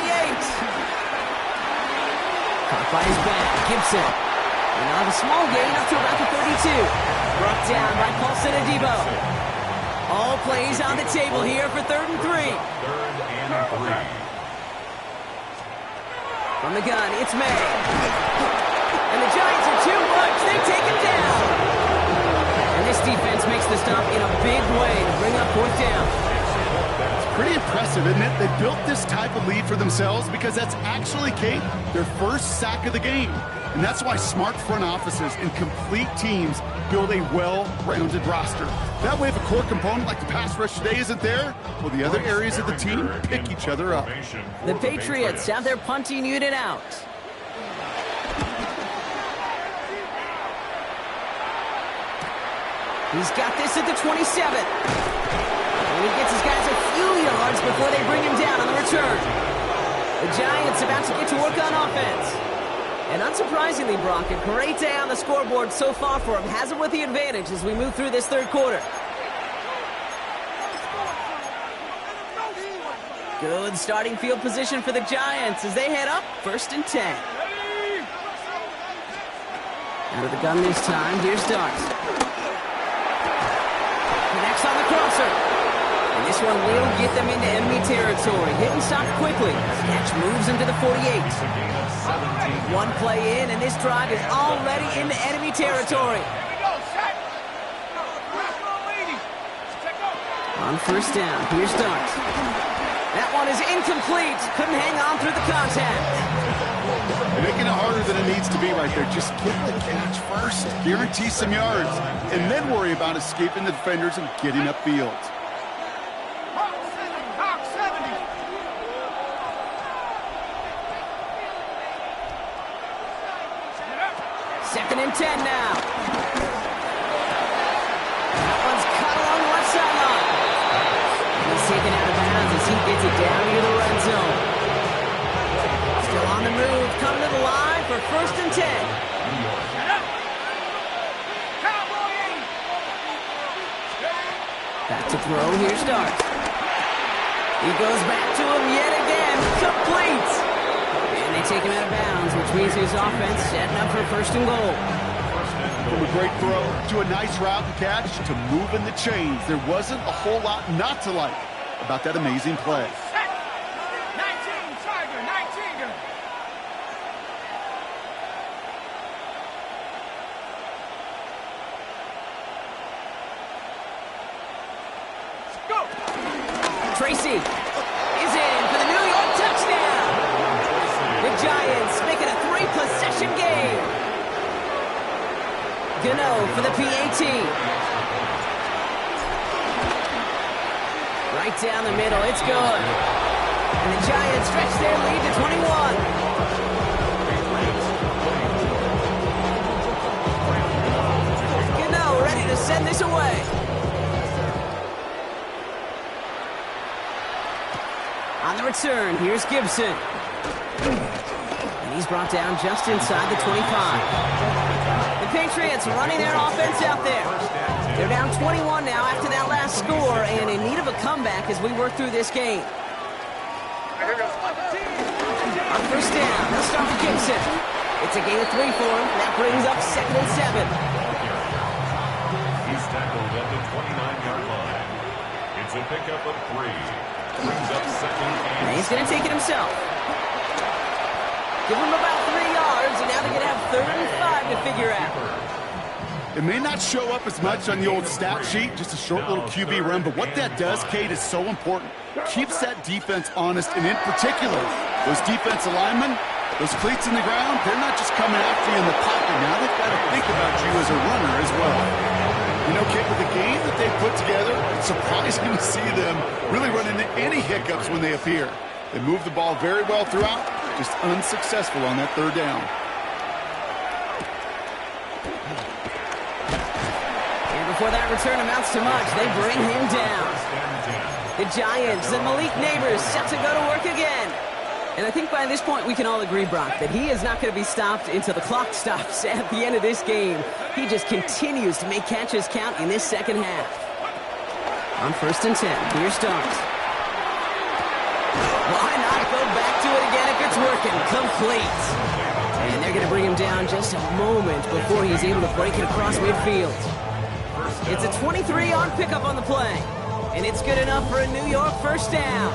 Caught by his back, Gibson. And now a small gain up to about the 32. Brought down by Paulson and Debo. All plays on the table here for 3rd and 3. 3rd and 3. From the gun, it's May. And the Giants are too much. They take him down. And this defense makes the stop in a big way to bring up 4th down. It's pretty impressive, isn't it? They built this type of lead for themselves because that's actually, Kate, their first sack of the game. And that's why smart front offices and complete teams build a well-rounded roster. That way, if a core component like the pass rush today isn't there, well, the other areas of the team pick each other up. The Patriots have their punting unit out. He's got this at the 27. And he gets his guys a few yards before they bring him down on the return. The Giants about to get to work on offense. And unsurprisingly, Brock, a great day on the scoreboard so far for him. Has him with the advantage as we move through this 3rd quarter. Good starting field position for the Giants as they head up 1st and 10. Out of the gun this time, here's Starks. Connects on the crosser. And this one will get them into enemy territory. Hit and stop quickly. Catch moves into the 48. One play in, and this drive is already into enemy territory. On 1st down, here's Starks. That one is incomplete. Couldn't hang on through the contact. They're making it harder than it needs to be right there. Just get the catch first. Guarantee some yards. And then worry about escaping the defenders and getting upfield. Second and 10 now. That one's cut along the left sideline. He's taken out of bounds as he gets it down near the red zone. Still on the move, coming to the line for 1st and 10. Back to throw, here's Starks. He goes back to him yet again, complete. And they take him out of bounds, which means his offense setting up for 1st and goal. From a great throw to a nice route and catch to moving the chains, there wasn't a whole lot not to like about that amazing play. Tracy is in for the New York touchdown. The Giants make it a 3-possession game. Gano for the PAT. Right down the middle, it's good. And the Giants stretch their lead to 21. Gano ready to send this away. On the return, here's Gibson. And he's brought down just inside the 25. The Patriots running their offense out there. They're down 21 now after that last score and in need of a comeback as we work through this game. On first down, they'll start with Gibson. It's a gain of 3 for him. That brings up 2nd and 7. He's tackled at the 29-yard line. It's a pickup of 3. Brings up 2nd and he's going to take it himself. Give him about 3 yards, and now they're going to have 3rd and 5 to figure out. It may not show up as much on the old stat sheet, just a short little QB run, but what that does, Kate, is so important. Keeps that defense honest, and in particular, those defensive linemen, those cleats in the ground, they're not just coming after you in the pocket. Now they've got to think about you as a runner as well. You know, Kate, with the game that they've put together, it's surprising to see them really run into any hiccups when they appear. They move the ball very well throughout, just unsuccessful on that 3rd down. Before that return amounts to much, they bring him down. The Giants and Malik Neighbors set to go to work again. And I think by this point we can all agree, Brock, that he is not going to be stopped until the clock stops at the end of this game. He just continues to make catches count in this second half. On 1st and 10, here's Starks. Why not go back to it again if it's working? Complete. And they're going to bring him down just a moment before he's able to break it across midfield. It's a 23-yard pickup on the play, and it's good enough for a New York first down.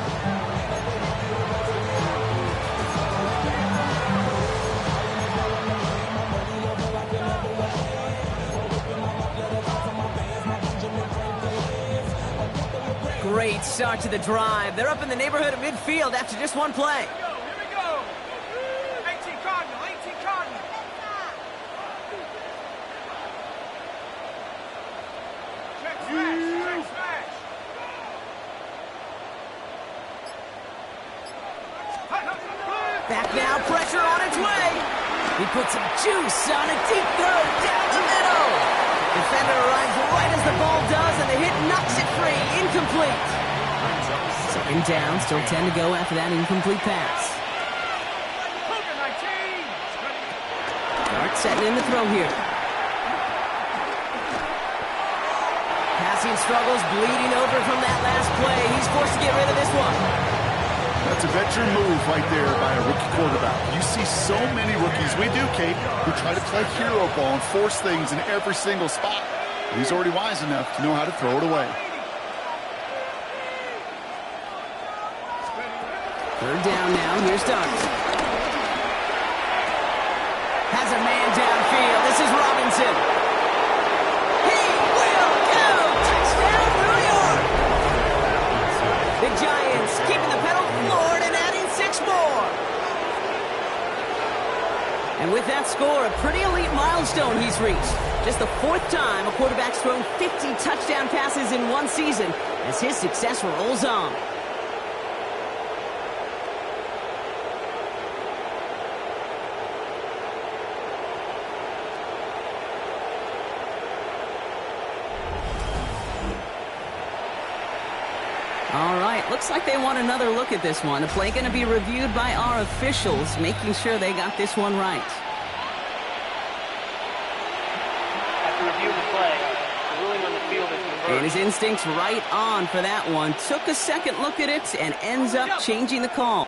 Great start to the drive. They're up in the neighborhood of midfield after just one play. Here we go. 18 Cardinal, 18 Cardinal. Back now, pressure on its way. He puts some juice on a deep throw down the middle. Defender arrives right as the ball does, and the hit knocks it free. Incomplete. 2nd down, still 10 to go after that incomplete pass. Dart setting in the throw here. Passing struggles, bleeding over from that last play. He's forced to get rid of this one. That's a veteran move right there by a rookie quarterback. You see so many rookies, we do, Kate, who try to play hero ball and force things in every single spot. He's already wise enough to know how to throw it away. 3rd down now, here's Dart. Has a man downfield, this is Robinson. He will go! Touchdown, New York! The Giants keeping the pedal floored and adding 6 more. And with that score, a pretty elite milestone he's reached. Just the 4th time a quarterback's thrown 50 touchdown passes in one season as his success rolls on. All right, looks like they want another look at this one. The play going to be reviewed by our officials, making sure they got this one right. After reviewing the play, the ruling on the field is reversed. And his instincts right on for that one. Took a second look at it and ends up changing the call.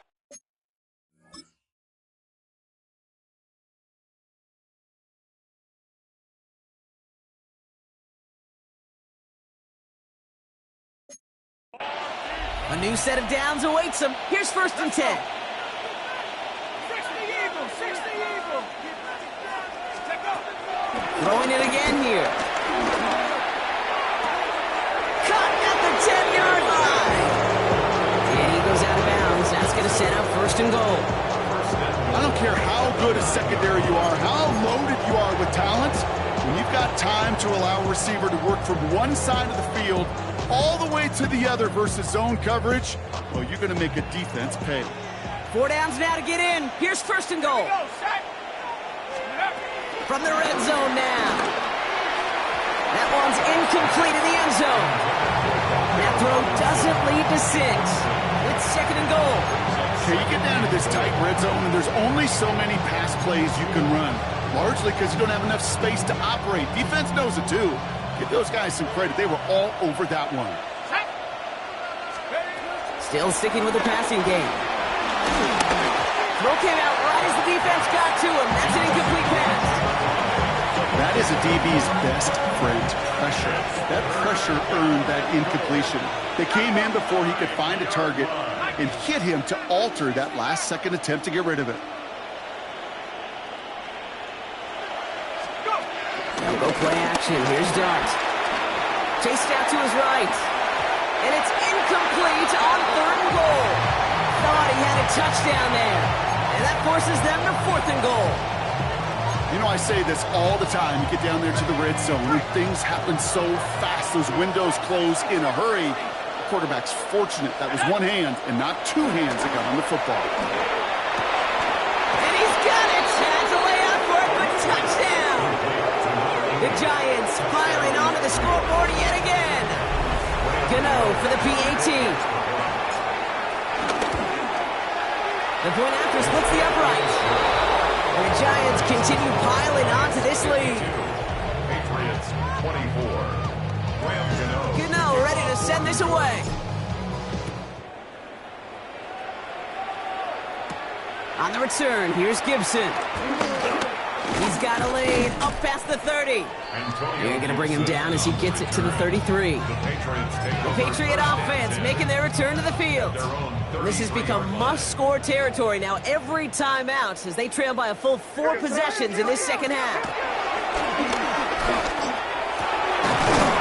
A new set of downs awaits him. Here's 1st and 10. 60 Eagles, 60 Eagles. Throwing it again here. Caught at the 10-yard line. first and goal. I don't care how good a secondary you are, how loaded you are with talent. When you've got time to allow a receiver to work from one side of the field all the way to the other versus zone coverage, well, you're going to make a defense pay. 4 downs now to get in. Here's first and goal. From the red zone now. That one's incomplete in the end zone. That throw doesn't lead to 6. It's second and goal. Okay, you get down to this tight red zone, and there's only so many pass plays you can run, largely because you don't have enough space to operate. Defense knows it, too. Give those guys some credit. They were all over that one. Still sticking with the passing game. Throw came out right as the defense got to him. That's an incomplete pass. That is a DB's best friend, pressure. That pressure earned that incompletion. They came in before he could find a target and hit him to alter that last-second attempt to get rid of it. Now go play action. Here's Dart. Chased out to his right. And it's incomplete on third and goal. Thought he had a touchdown there. And that forces them to fourth and goal. You know, I say this all the time. You get down there to the red zone, and things happen so fast. Those windows close in a hurry. The quarterback's fortunate that was one hand and not two hands that got on the football. And he's got it. Has a way out for it, but touchdown. The Giants piling onto the scoreboard yet again. Gano for the PAT. The point after splits the upright. And the Giants continue piling onto this lead. Patriots 24. Gano ready to send this away. On the return, here's Gibson. He's got a lead up past the 30. They're going to bring him down as he gets it to the 33. The Patriot offense making their return to the field. This has become must-score territory now every time out as they trail by a full 4 possessions in this second half.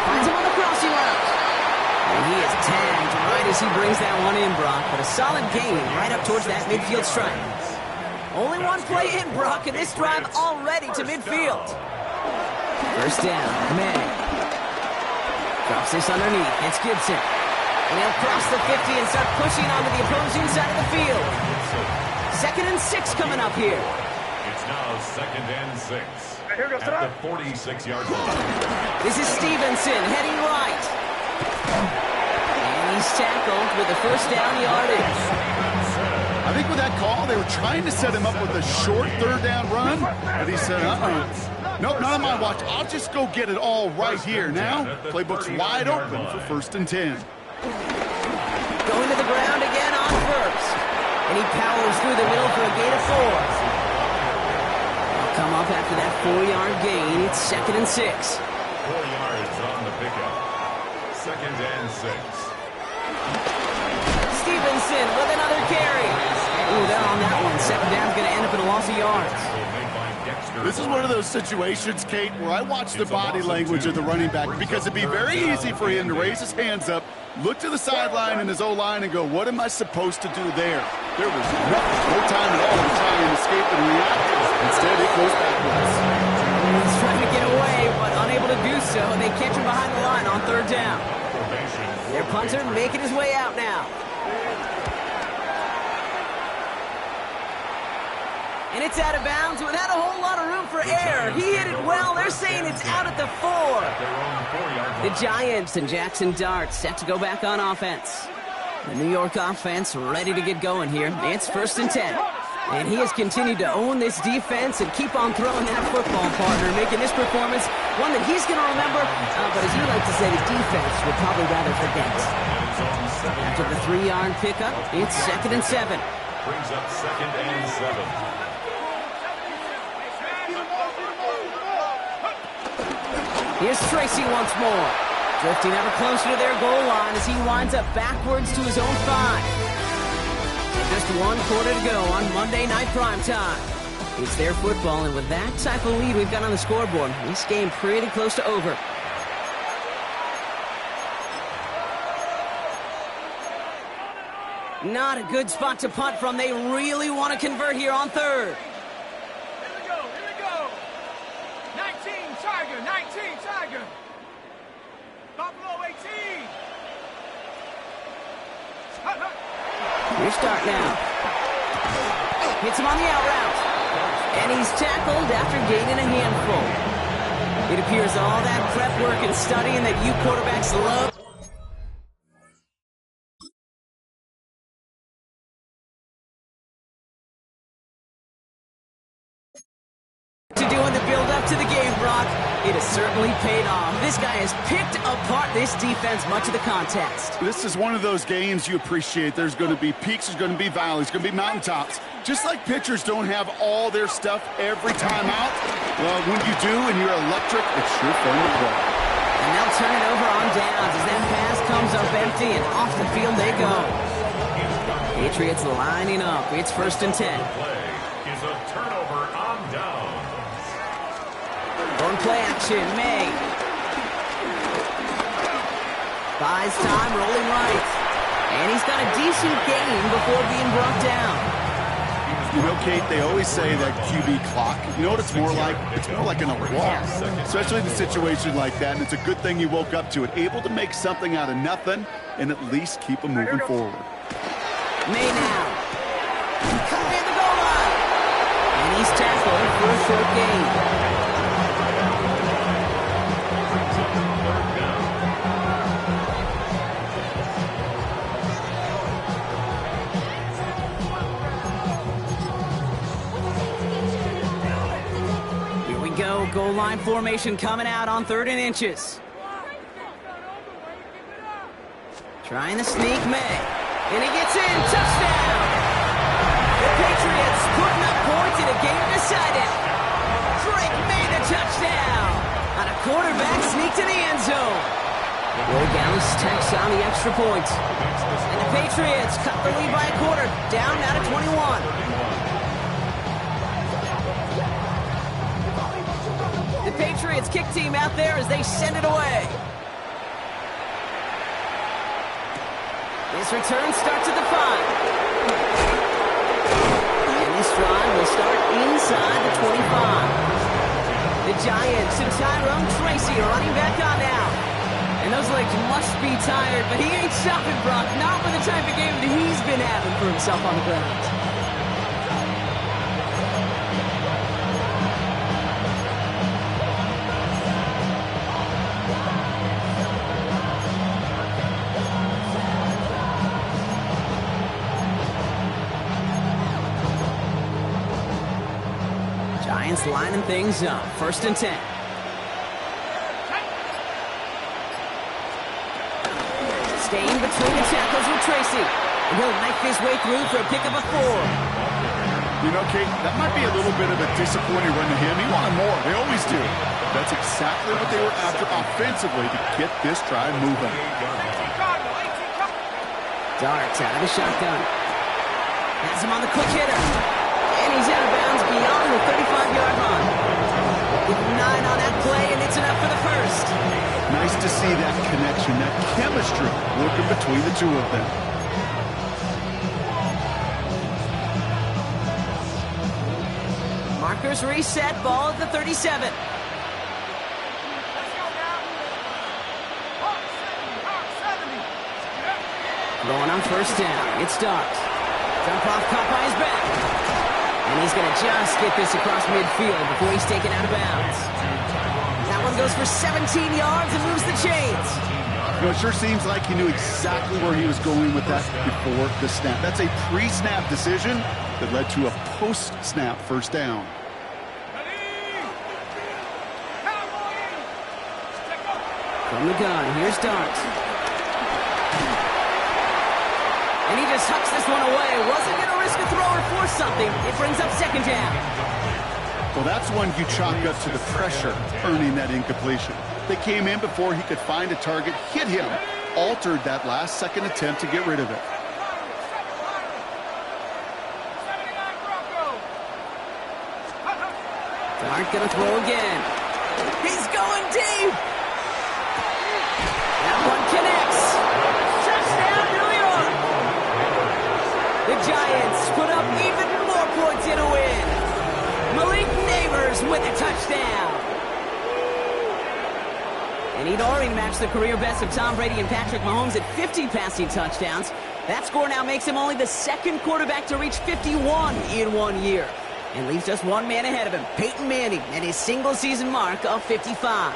Finds him on the crossing route. And he is tagged right as he brings that one in, Brock. But a solid gain right up towards that midfield stripe. Only one play in, Brock, and this drive already to midfield. First down, May. Drops this underneath. It's Gibson. And he'll cross the 50 and start pushing onto the opposing side of the field. 2nd and 6 coming up here. It's now 2nd and 6 at the 46-yard line. This is Stevenson heading right. And he's tackled with the first down yardage. I think with that call, they were trying to set him up with a short third down run, but he said, nope, not on my watch. I'll just go get it all right here. Now, playbook's wide open for 1st and 10. Going to the ground again on first. And he powers through the middle for a gain of 4. They'll come up after that 4-yard gain. It's 2nd and 6. 4 yards on the pickup. 2nd and 6. Stevenson with another carry. Ooh, they're on that one. 2nd down's going to end up in a loss of yards. This is one of those situations, Kate, where I watch the body language of the running back because it'd be very easy for him to raise his hands up, look to the sideline in his O-line and go, what am I supposed to do there? There was no time at all to try and escape and react. Instead, it goes backwards. He's trying to get away, but unable to do so. They catch him behind the line on 3rd down. Their punter making his way out now. And it's out of bounds without a whole lot of room for error. He hit it well. They're saying it's out at the 4. The Giants and Jackson Dart set to go back on offense. The New York offense ready to get going here. It's 1st and 10. And he has continued to own this defense and keep on throwing that football, partner, making this performance one that he's going to remember. But as you like to say, the defense would probably rather forget. After the 3-yard pickup, it's 2nd and 7. Brings up 2nd and 7. Here's Tracy once more. Drifting ever closer to their goal line as he winds up backwards to his own 5. Just 1 quarter to go on Monday Night Primetime. It's their football, and with that type of lead we've got on the scoreboard, this game pretty close to over. Not a good spot to punt from. They really want to convert here on third. Here we go. 19 Tiger. Buffalo 18. Your start now. Hits him on the out route. And he's tackled after gaining a handful. It appears all that prep work and studying that you quarterbacks love to do in the build-up to the game, Brock. It has certainly paid off. This guy has picked apart this defense much of the contest. This is one of those games you appreciate. There's going to be peaks, there's going to be valleys, there's going to be mountaintops. Just like pitchers don't have all their stuff every time out, well, when you do and you're electric, it's sure fun to play. And they'll turn it over on downs as that pass comes up empty and off the field they go. Patriots lining up. It's 1st and 10. Play is a turnover on down. On play action, May. Buys time, rolling right. And he's got a decent gain before being brought down. You know, Kate, they always say that QB clock. You know what it's more like? It's more like an alarm, especially in a situation like that. And it's a good thing you woke up to it, able to make something out of nothing and at least keep them moving forward. May now. In the goal line. And he's tackled for a short gain. Goal line formation coming out on 3rd and inches. Trying to sneak May. And he gets in. Touchdown! The Patriots putting up points in a game decided. Drake made a touchdown. On a quarterback sneak to the end zone. Will Gallus tacks on the extra point. And the Patriots cut the lead by a quarter. Down now to 21. The Patriots kick team out there as they send it away. This return starts at the 5. And this drive will start inside the 25. The Giants and Tyrone Tracy are running back on now. And those legs must be tired, but he ain't stopping, Brock. Not with the type of game that he's been having for himself on the ground. Giants lining things up. 1st and 10. Staying between the tackles with Tracy. And he'll knife his way through for a pick of a 4. You know, Kate, that might be a little bit of a disappointing run to him. He wanted more. They always do. That's exactly what they were after offensively to get this drive moving. Darts out of the shotgun. Has him on the quick hitter. And he's out of bounds beyond the 35-yard line. With 9 on that play, and it's enough for the first. Nice to see that connection, that chemistry working between the two of them. Markers reset, ball at the 37. Going on 1st down. It starts. Jump off, caught by his back. And he's going to just get this across midfield before he's taken out of bounds. That one goes for 17 yards and moves the chains. You know, it sure seems like he knew exactly where he was going with that before the snap. That's a pre-snap decision that led to a post-snap 1st down. From the gun, here's Dart. And he just hucks this one away. Wasn't going to risk a throw or force something. It brings up 2nd down. Well, that's one you chalk up to the pressure earning that incompletion. They came in before he could find a target, hit him, altered that last-second attempt to get rid of it. Dart going to throw again. He's going deep. That one connects. Touchdown, New York. with a touchdown. And he'd already matched the career best of Tom Brady and Patrick Mahomes at 50 passing touchdowns. That score now makes him only the second quarterback to reach 51 in 1 year. And leaves just one man ahead of him, Peyton Manning, and his single-season mark of 55.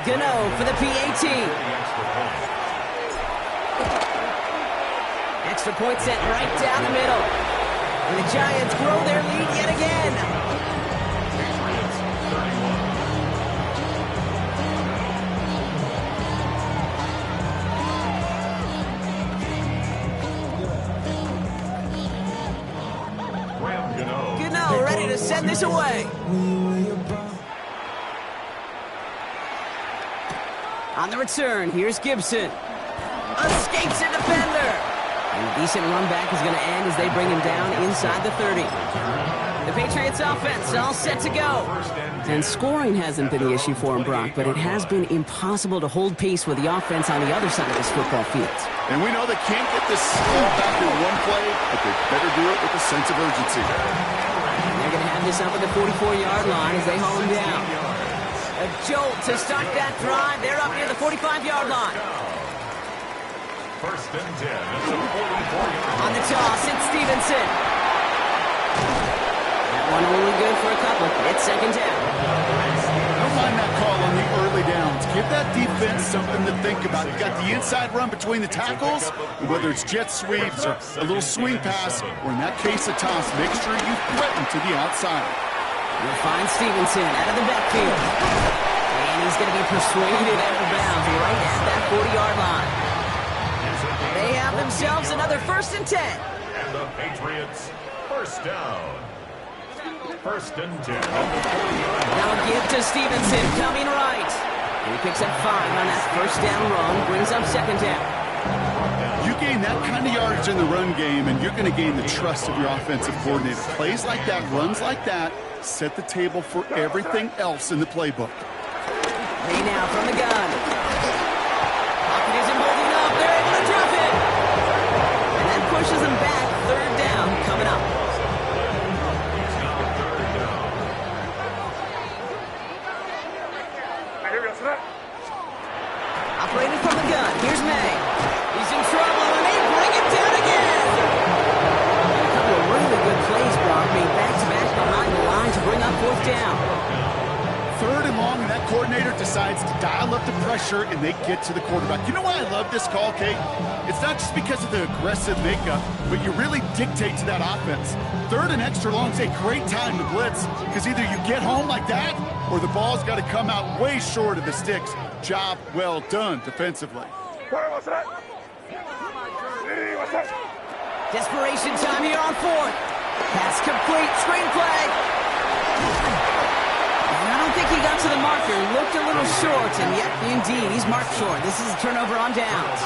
Gano for the PAT. Extra point set right down the middle. And the Giants grow their lead yet again. Gano ready to send this away. On the return, here's Gibson. Escapes a defender. And a decent run back is going to end as they bring him down inside the 30. The Patriots offense all set to go. And scoring hasn't been the issue for him, Brock, but it has been impossible to hold pace with the offense on the other side of this football field. And we know they can't get this all back in one play, but they better do it with a sense of urgency. And they're going to have this up at the 44-yard line as they haul him down. A jolt to start that drive. They're up near the 45-yard line. First and 10 at the 44-yard line. On the toss, it's Stevenson. That one only good for a couple. It's second down. Don't mind that call on the early downs. Give that defense something to think about. You got the inside run between the tackles, and whether it's jet sweeps or a little swing pass, or in that case a toss, make sure you threaten to the outside. You'll find Stevenson out of the backfield. And he's going to be persuaded out of bounds right at that 40-yard line. They have themselves another first and 10. And the Patriots, first down. First and 10 on the 40-yard line. Now give to Stevenson, coming right. And he picks up 5 on that first down run, brings up second down. You gain that kind of yardage in the run game, and you're going to gain the trust of your offensive coordinator. Plays like that, runs like that, set the table for everything else in the playbook. They now from the gun. Pocket isn't holding up. They're able to drop it. And that pushes them back. Third down coming up. Operating from the gun. Here's May. He's in trouble, and they bring it down again. A couple of really good plays, Brock, made back-to-back behind the line to bring up fourth down. Third and long, and that coordinator decides to dial up the pressure, and they get to the quarterback. You know why I love this call, Kate? It's not just because of the aggressive makeup, but you really dictate to that offense. Third and extra long is a great time to blitz, because either you get home like that, or the ball's got to come out way short of the sticks. Job well done defensively. Desperation time here on fourth. Pass complete, screen play. And I don't think he got to the marker. Looked a little short, and yet, indeed, he's marked short. This is a turnover on downs.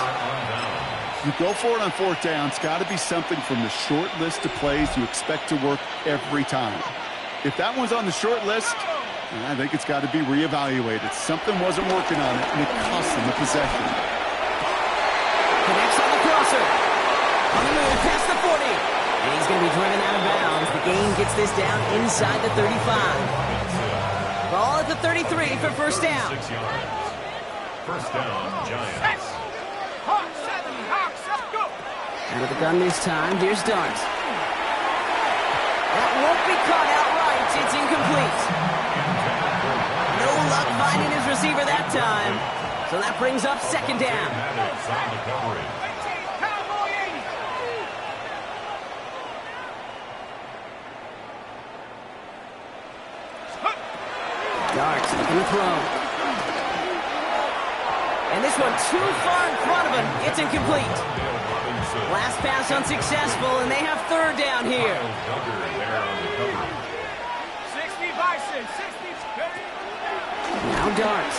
You go for it on fourth down. It's got to be something from the short list of plays you expect to work every time. If that one's on the short list, I think it's got to be reevaluated. Something wasn't working on it, and it cost them the possession. Connects on the crosser. On the move, past the 40. And he's going to be driven out of bounds. The game gets this down inside the 35. Ball at the 33 for first down. 6 yards. First down, Giants. Out of the gun this time, here's Dart. That won't be caught outright. It's incomplete. No luck finding his receiver that time. So that brings up second down. Darts looking to throw. And this one too far in front of him. It's incomplete. Last pass unsuccessful, and they have third down here. 60 Bison, 60. Now Dart.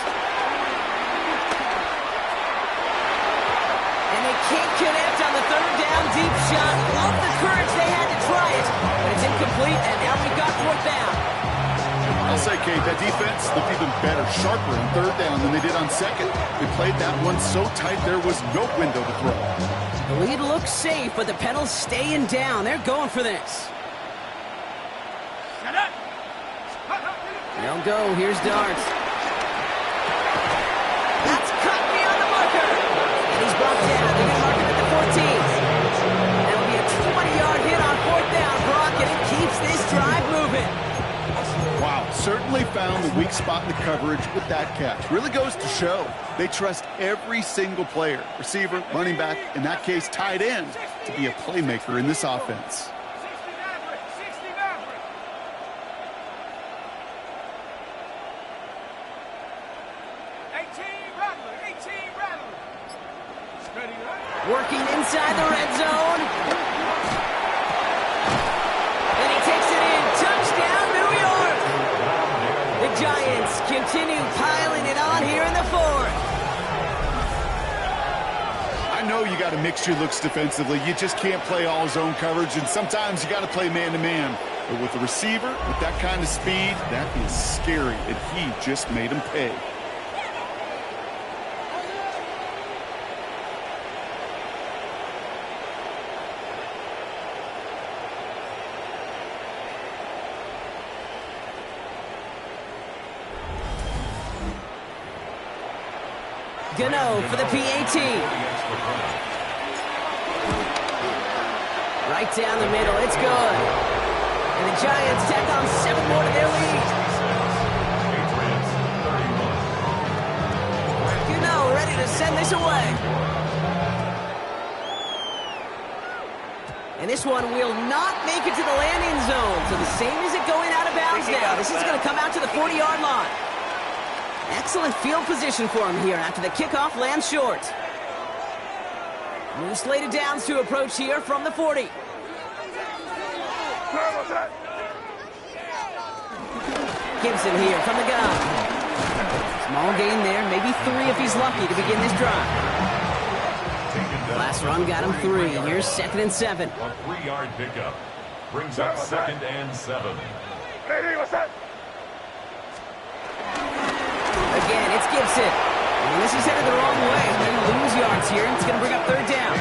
And they can't connect on the third down deep shot. Love the courage they had to try it, but it's incomplete, and now we've got fourth down. I'll say, Kate, that defense looked even better, sharper on third down than they did on second. They played that one so tight there was no window to throw. The lead looks safe, but the pedals staying down. They're going for this. They'll go. Here's Darts. That's cut beyond the marker. And he's brought down. They're going to mark him at the 14th. That'll be a 20-yard hit on 4th down, Brock, and it keeps this drive moving. Wow, certainly found the weak spot in the coverage with that catch. Really goes to show they trust every single player, receiver, running back, in that case tight end, to be a playmaker in this offense. 18 Rattler. Working inside the red zone. And he takes it in. Touchdown, New York. The Giants continue piling it on here in the 4th. I know you got to mix your looks defensively. You just can't play all zone coverage, and sometimes you got to play man-to-man. But with a receiver, with that kind of speed, that is scary, and he just made him pay. Gano for the PAT. Right down the middle. It's good. And the Giants tack on 7 more to their lead. Gano ready to send this away. And this one will not make it to the landing zone. So the same as it going out of bounds now. This is going to come out to the 40-yard line. Excellent field position for him here after the kickoff lands short. New slated downs to approach here from the 40. Gibson here from the gun. Small gain there, maybe 3 if he's lucky to begin this drive. Last run got him 3. Here's 2nd and 7. A 3-yard pickup brings up 2nd and 7. Again, it's Gibson. And this is headed the wrong way. They're going to lose yards here, and it's going to bring up 3rd down.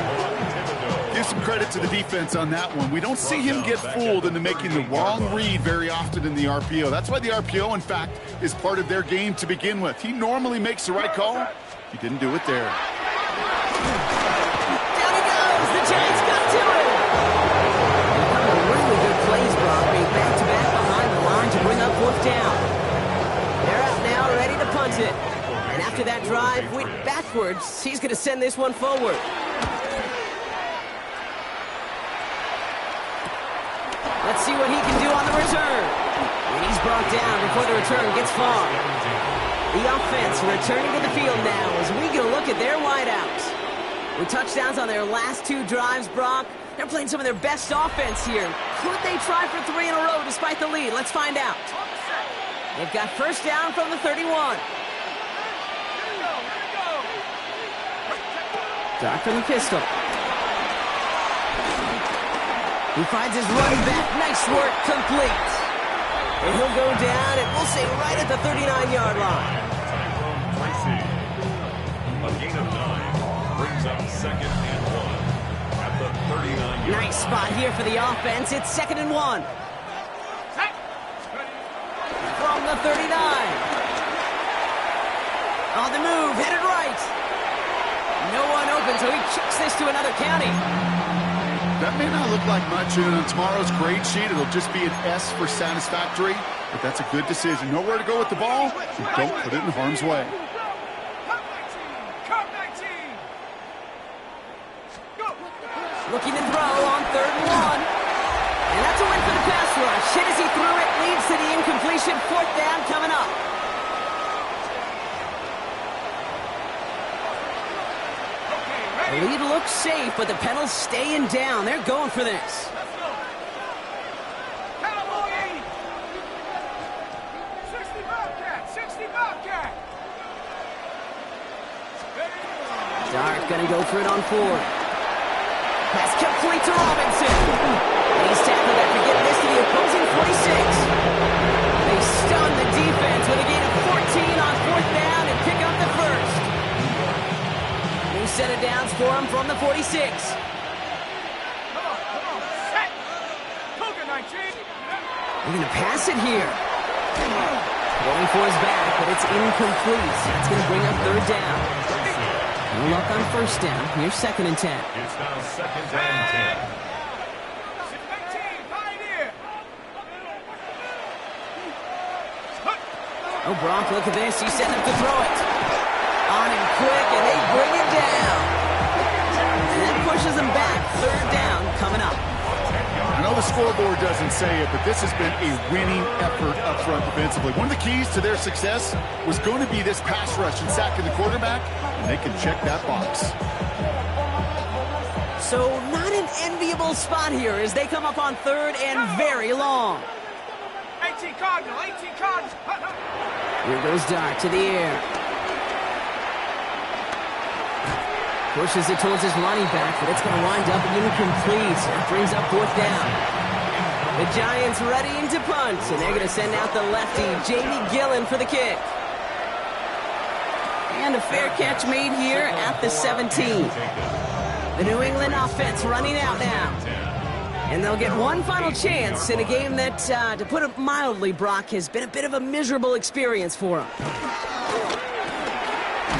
Give some credit to the defense on that one. We don't see him get fooled into making the wrong read very often in the RPO. That's why the RPO, in fact, is part of their game to begin with. He normally makes the right call. He didn't do it there. Down he goes. The Giants got to it. Really good plays, Brock. Being back-to-back behind the line to bring up 4th down. They're out now, ready to punt it. And after that drive went backwards, he's going to send this one forward. Let's see what he can do on the return. And he's brought down before the return gets far. The offense returning to the field now as we get a look at their wideouts. With touchdowns on their last 2 drives, Brock, they're playing some of their best offense here. Could they try for 3 in a row despite the lead? Let's find out. They've got 1st down from the 31. Dark from the pistol. He finds his run back. Nice work, complete. And he'll go down, and we'll say right at the 39-yard line. A gain of 9 brings up 2nd and 1 at the 39-yard line. Nice spot here for the offense. It's 2nd and 1. From the 39. On the move, headed right. No one open, so he kicks this to another county. That may not look like much, and on tomorrow's grade sheet, it'll just be an S for satisfactory, but that's a good decision. Nowhere to go with the ball, and don't put it in harm's way. Looking to throw on 3rd and 1. And that's a win for the pass rush. Hit as he threw it, leads to the incompletion. 4th down coming up. The lead looks safe, but the pedals staying down. They're going for this. Dart gonna go for it on 4th. Pass complete to Robinson. And he's tackled after getting this to the opposing 46. They stun the defense with a gain of 14 on 4th down and pick up the 1st. New set of downs for him from the 46. Come on, set. Cougar 19. They're going to pass it here. Going for his back, but it's incomplete. That's going to bring up third down. No luck on first down. Here's 2nd and 10. It's now 2nd and 10. Oh, Bronk, look at this. He's setting up to throw it. On him quick, and they bring it down. And that pushes him back. Third down coming up. I know the scoreboard doesn't say it, but this has been a winning effort up front defensively. One of the keys to their success was going to be this pass rush and sacking the quarterback, and they can check that box. So not an enviable spot here as they come up on third and very long. 18 Cardinal, 18 Cardinal. Here goes Dart to the air. Pushes it towards his running back, but it's going to wind up incomplete. That brings up fourth down. The Giants readying to punt, and they're going to send out the lefty, Jamie Gillen, for the kick. And a fair catch made here at the 17. The New England offense running out now. And they'll get one final chance in a game that, to put it mildly, Brock, has been a bit of a miserable experience for them.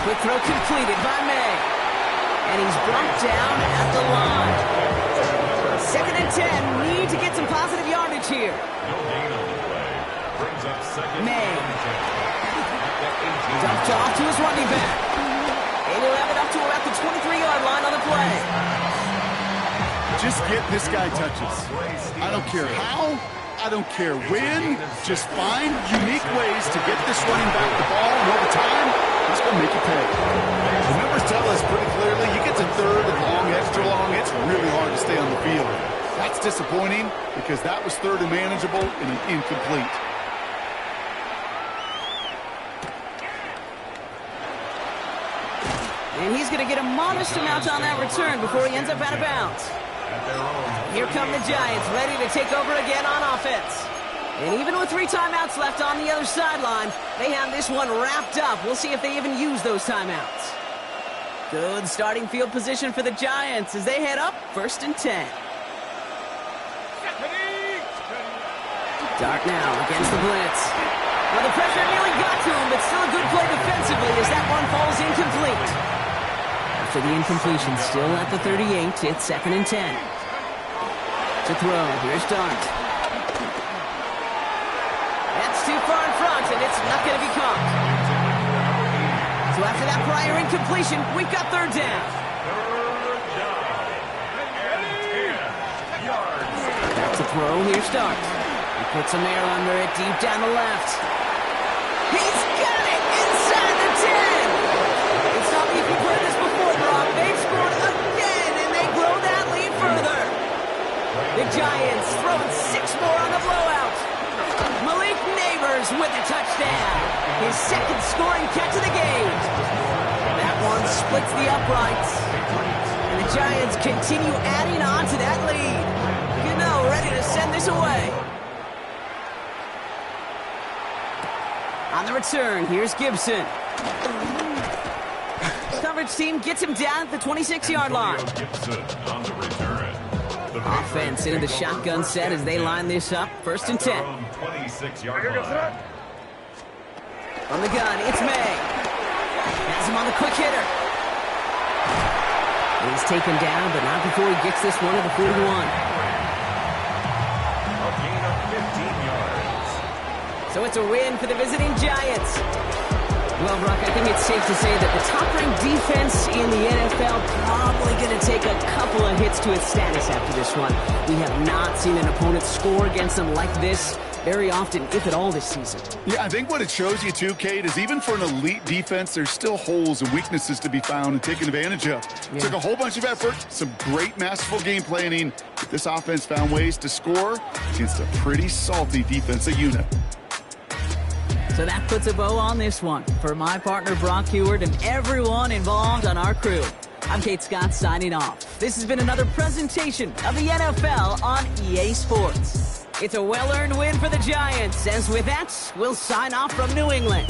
Quick throw completed by May. And he's brought down at the line. 2nd and 10, need to get some positive yardage here. No gain on the play. Brings up 2nd May. and 10. Dumped off to his running back. And he'll have it up to about the 23-yard line on the play. Just get this guy touches. I don't care how, I don't care when. Just find unique ways to get this running back the ball, and over time, he's going to make you pay. The numbers tell us pretty clearly, you get to third and long, extra long, it's really hard to stay on the field. That's disappointing because that was third and manageable and an incomplete. And he's going to get a modest amount on that return before he ends up out of bounds. Here come the Giants, ready to take over again on offense. And even with 3 timeouts left on the other sideline, they have this one wrapped up. We'll see if they even use those timeouts. Good starting field position for the Giants as they head up 1st and 10. Dart now against the blitz. Well, the pressure nearly got to him, but still a good play defensively as that one falls incomplete. After the incompletion, still at the 38, it's 2nd and 10. To throw, here's Dart. That's too far in front, and it's not going to be caught. So after that prior incompletion, we've got third down. Back to throw, here's Dart. He puts some air under it, deep down the left. He's got it inside the 10. It's not like we've heard this before, Brock. They've scored again, and they grow that lead further. The Giants throwing 6 more on the blowout. Malik Neighbors with a touchdown. His 2nd scoring catch of the game. That one splits the uprights. And the Giants continue adding on to that lead. You know, ready to send this away. On the return, here's Gibson. Coverage team gets him down at the 26-yard line. Gibson on the return. Offense into the shotgun set as they line this up. 1st and 10. 26-yard line. On the gun, it's May. Has him on the quick hitter. He's taken down, but not before he gets this one to the 41. A gain of 15 yards. So it's a win for the visiting Giants. Well, Brock, I think it's safe to say that the top-ranked defense in the NFL probably going to take a couple of hits to its status after this one. We have not seen an opponent score against them like this very often, if at all, this season. Yeah, I think what it shows you, too, Kate, is even for an elite defense, there's still holes and weaknesses to be found and taken advantage of. Yeah. Took a whole bunch of effort, some great masterful game planning. But this offense found ways to score against a pretty salty defensive unit. So that puts a bow on this one. For my partner, Brock Heward, and everyone involved on our crew, I'm Kate Scott signing off. This has been another presentation of the NFL on EA Sports. It's a well-earned win for the Giants, as with that, we'll sign off from New England.